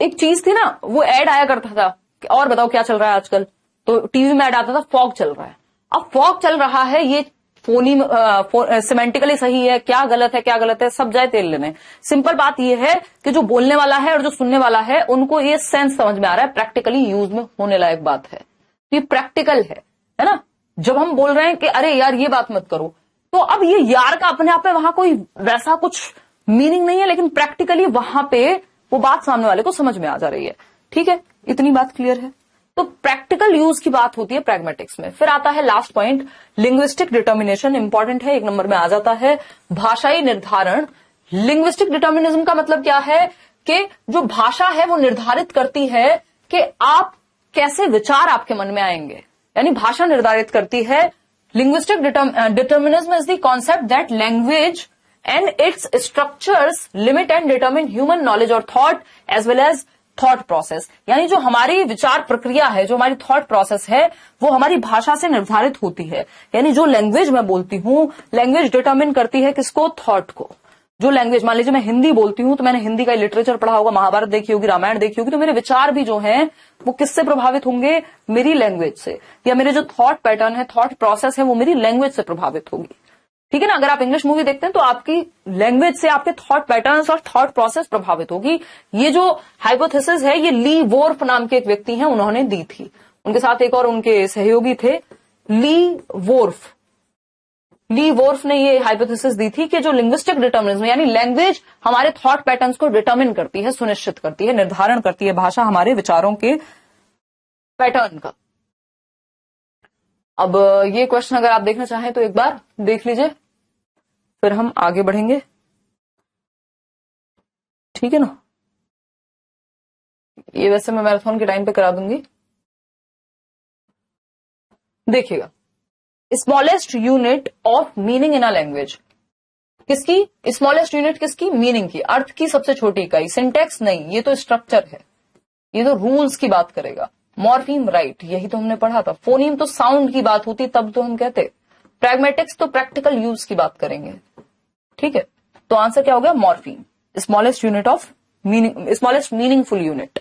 एक चीज थी ना, वो एड आया करता था कि और बताओ क्या चल रहा है आजकल, तो टीवी में एड आता था फॉग चल रहा है। अब फॉग चल रहा है, ये सिमेंटिकली सही है, क्या गलत है, सब जाए तेल लेने। सिंपल बात ये है कि जो बोलने वाला है और जो सुनने वाला है उनको ये सेंस समझ में आ रहा है, प्रैक्टिकली यूज में होने लायक बात है, तो ये प्रैक्टिकल है ना। जब हम बोल रहे हैं कि अरे यार ये बात मत करो, तो अब ये यार का अपने आप में वहां कोई वैसा कुछ मीनिंग नहीं है, लेकिन प्रैक्टिकली वहां पे वो बात सामने वाले को समझ में आ जा रही है। ठीक है, इतनी बात क्लियर है। तो प्रैक्टिकल यूज की बात होती है प्रैग्मेटिक्स में। फिर आता है last point, linguistic determination, important है, 1 नंबर में आ जाता है। भाषाई निर्धारण, लिंग्विस्टिक डिटर्मिनिज्म का मतलब क्या है कि जो भाषा है वो निर्धारित करती है कि आप कैसे विचार आपके मन में आएंगे, यानी भाषा निर्धारित करती है। Linguistic determinism is the concept that language and its structures limit and determine human knowledge or thought as well as thought process। यानी जो हमारी विचार प्रक्रिया है, जो हमारी थॉट प्रोसेस है, वो हमारी भाषा से निर्धारित होती है। यानी जो लैंग्वेज मैं बोलती हूँ, लैंग्वेज डिटरमिन करती है किसको? थॉट को। जो लैंग्वेज, मान लीजिए मैं हिंदी बोलती हूँ तो मैंने हिंदी का लिटरेचर पढ़ा होगा, महाभारत देखी होगी, रामायण देखी होगी, तो मेरे विचार भी जो हैं वो किससे प्रभावित होंगे? मेरी लैंग्वेज से। या मेरे जो थॉट पैटर्न है, थॉट प्रोसेस है, वो मेरी लैंग्वेज से प्रभावित होगी। ठीक है ना। अगर आप इंग्लिश मूवी देखते हैं तो आपकी लैंग्वेज से आपके थॉट पैटर्न्स और थॉट प्रोसेस प्रभावित होगी। ये जो हाइपोथेसिस है ये ली वोर्फ नाम के एक व्यक्ति हैं, उन्होंने दी थी। उनके साथ एक और उनके सहयोगी थे, ली वोर्फ। ली वोर्फ ने ये हाइपोथेसिस दी थी कि जो लिंग्विस्टिक डिटर्मिनिज्म यानी लैंग्वेज हमारे थॉट पैटर्न्स को डिटर्मिन करती है, सुनिश्चित करती है, निर्धारण करती है, भाषा हमारे विचारों के पैटर्न का। अब ये क्वेश्चन अगर आप देखना चाहें तो एक बार देख लीजिए, फिर हम आगे बढ़ेंगे। ठीक है ना। ये वैसे मैं मैराथन के टाइम पे करा दूंगी। देखिएगा, smallest unit of meaning in a language किसकी? स्मॉलेस्ट यूनिट किसकी? मीनिंग की, अर्थ की सबसे छोटी इकाई। सिंटेक्स नहीं, ये तो स्ट्रक्चर है, ये तो रूल्स की बात करेगा। मॉर्फीम राइट, यही तो हमने पढ़ा था। फोनीम तो साउंड की बात होती, तब तो हम कहते। प्रैग्मेटिक्स तो प्रैक्टिकल यूज की बात करेंगे। ठीक है, तो आंसर क्या हो गया? Morpheme, smallest unit of meaning, smallest meaningful unit.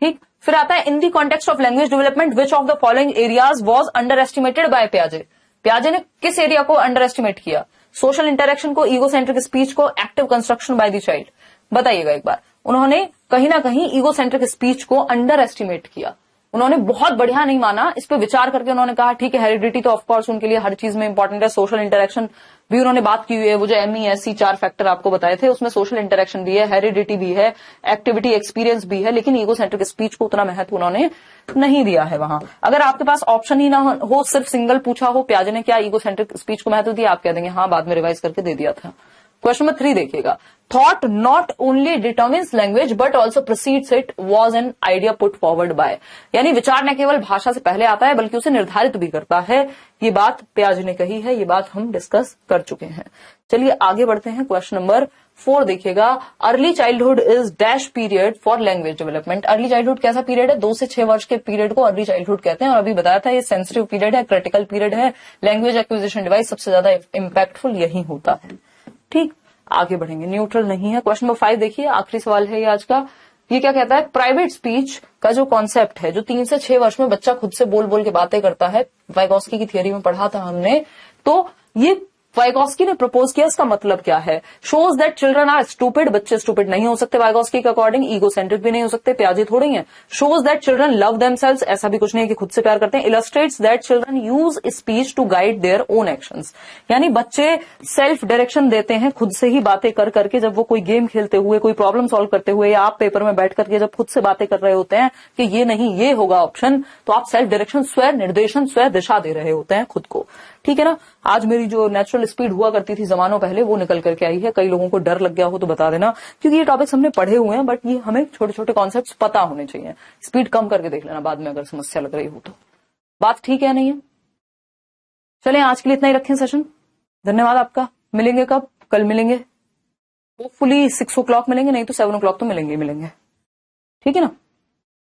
ठीक, फिर आता है in the context of language development which of the following areas was under estimated by पियाजे। पियाजे ने किस एरिया को अंडर एस्टिमेट किया? सोशल इंटरेक्शन को, ईगोसेंट्रिक स्पीच को, active construction by the child. बताइएगा एक बार। उन्होंने कहीं ना कहीं ईगोसेंट्रिक स्पीच को अंडर एस्टिमेट किया। उन्होंने बहुत बढ़िया नहीं माना, इस पे विचार करके उन्होंने कहा ठीक है, हेरिडिटी तो ऑफकोर्स उनके लिए हर चीज में इंपॉर्टेंट है, सोशल इंटरेक्शन भी उन्होंने बात की हुई है। वो जो MESC 4 फैक्टर आपको बताए थे, उसमें सोशल इंटरेक्शन भी है, हेरिडिटी भी है, एक्टिविटी एक्सपीरियंस भी है, लेकिन ईगोसेंट्रिक स्पीच को उतना महत्व उन्होंने नहीं दिया है वहां। अगर आपके पास ऑप्शन ही ना हो, सिर्फ सिंगल पूछा हो पियाजे ने क्या ईगोसेंट्रिक स्पीच को महत्व दिया, आप कह देंगे हाँ, बाद में रिवाइज करके दे दिया था। क्वेश्चन नंबर 3 देखिएगा, thought not only determines language but also proceeds it was an idea put forward bye. यानी विचार न केवल भाषा से पहले आता है बल्कि उसे निर्धारित भी करता है। ये बात पियाजे ने कही है, ये बात हम डिस्कस कर चुके हैं। चलिए आगे बढ़ते हैं। क्वेश्चन नंबर 4 देखिएगा, early childhood is dash period for language development. Early childhood कैसा पीरियड है? 2 से 6 वर्ष के पीरियड को अर्ली चाइल्डहुड कहते हैं। और अभी बताया था ये सेंसिटिव पीरियड है, क्रिटिकल पीरियड है, लैंग्वेज एक्विजिशन डिवाइस सबसे ज्यादा इम्पैक्टफुल यही होता है। ठीक, आगे बढ़ेंगे। न्यूट्रल नहीं है। क्वेश्चन नंबर 5 देखिए, आखिरी सवाल है ये आज का। ये क्या कहता है? प्राइवेट स्पीच का जो कॉन्सेप्ट है, जो 3 से 6 वर्ष में बच्चा खुद से बोल बोल के बातें करता है, वाइगोस्की की थियरी में पढ़ा था हमने, तो ये वाइगोस्की ने प्रपोज किया। इसका मतलब क्या है? Shows that children are stupid, बच्चे स्टूपिड नहीं हो सकते वाइगोस्की के अकॉर्डिंग, ईगोसेंट्रिक भी नहीं हो सकते, पियाजे थोड़ी हैं। Shows that children love themselves, ऐसा भी कुछ नहीं है कि खुद से प्यार करते हैं। Illustrates that children use speech to guide their own actions, यानी बच्चे सेल्फ डायरेक्शन देते हैं खुद से ही बातें कर करके। जब वो कोई गेम खेलते हुए, कोई प्रॉब्लम सॉल्व करते हुए, या आप पेपर में बैठ करके जब खुद से बातें कर रहे होते हैं कि ये नहीं ये होगा ऑप्शन, तो आप सेल्फ डायरेक्शन, स्व निर्देशन, स्व दिशा दे रहे होते हैं खुद को। ठीक है ना। आज मेरी जो नेचुरल स्पीड हुआ करती थी जमानों पहले, वो निकल करके आई है। कई लोगों को डर लग गया हो तो बता देना, क्योंकि ये टॉपिक्स हमने पढ़े हुए हैं, बट ये हमें छोटे छोटे कॉन्सेप्ट्स पता होने चाहिए। स्पीड कम करके देख लेना बाद में अगर समस्या लग रही हो तो। बात ठीक है नहीं है? चलें, आज के लिए इतना ही रखें सेशन। धन्यवाद आपका। मिलेंगे कब? कल मिलेंगे, होपफुली 6 o'clock मिलेंगे, नहीं तो 7 o'clock तो मिलेंगे ही मिलेंगे। ठीक है ना।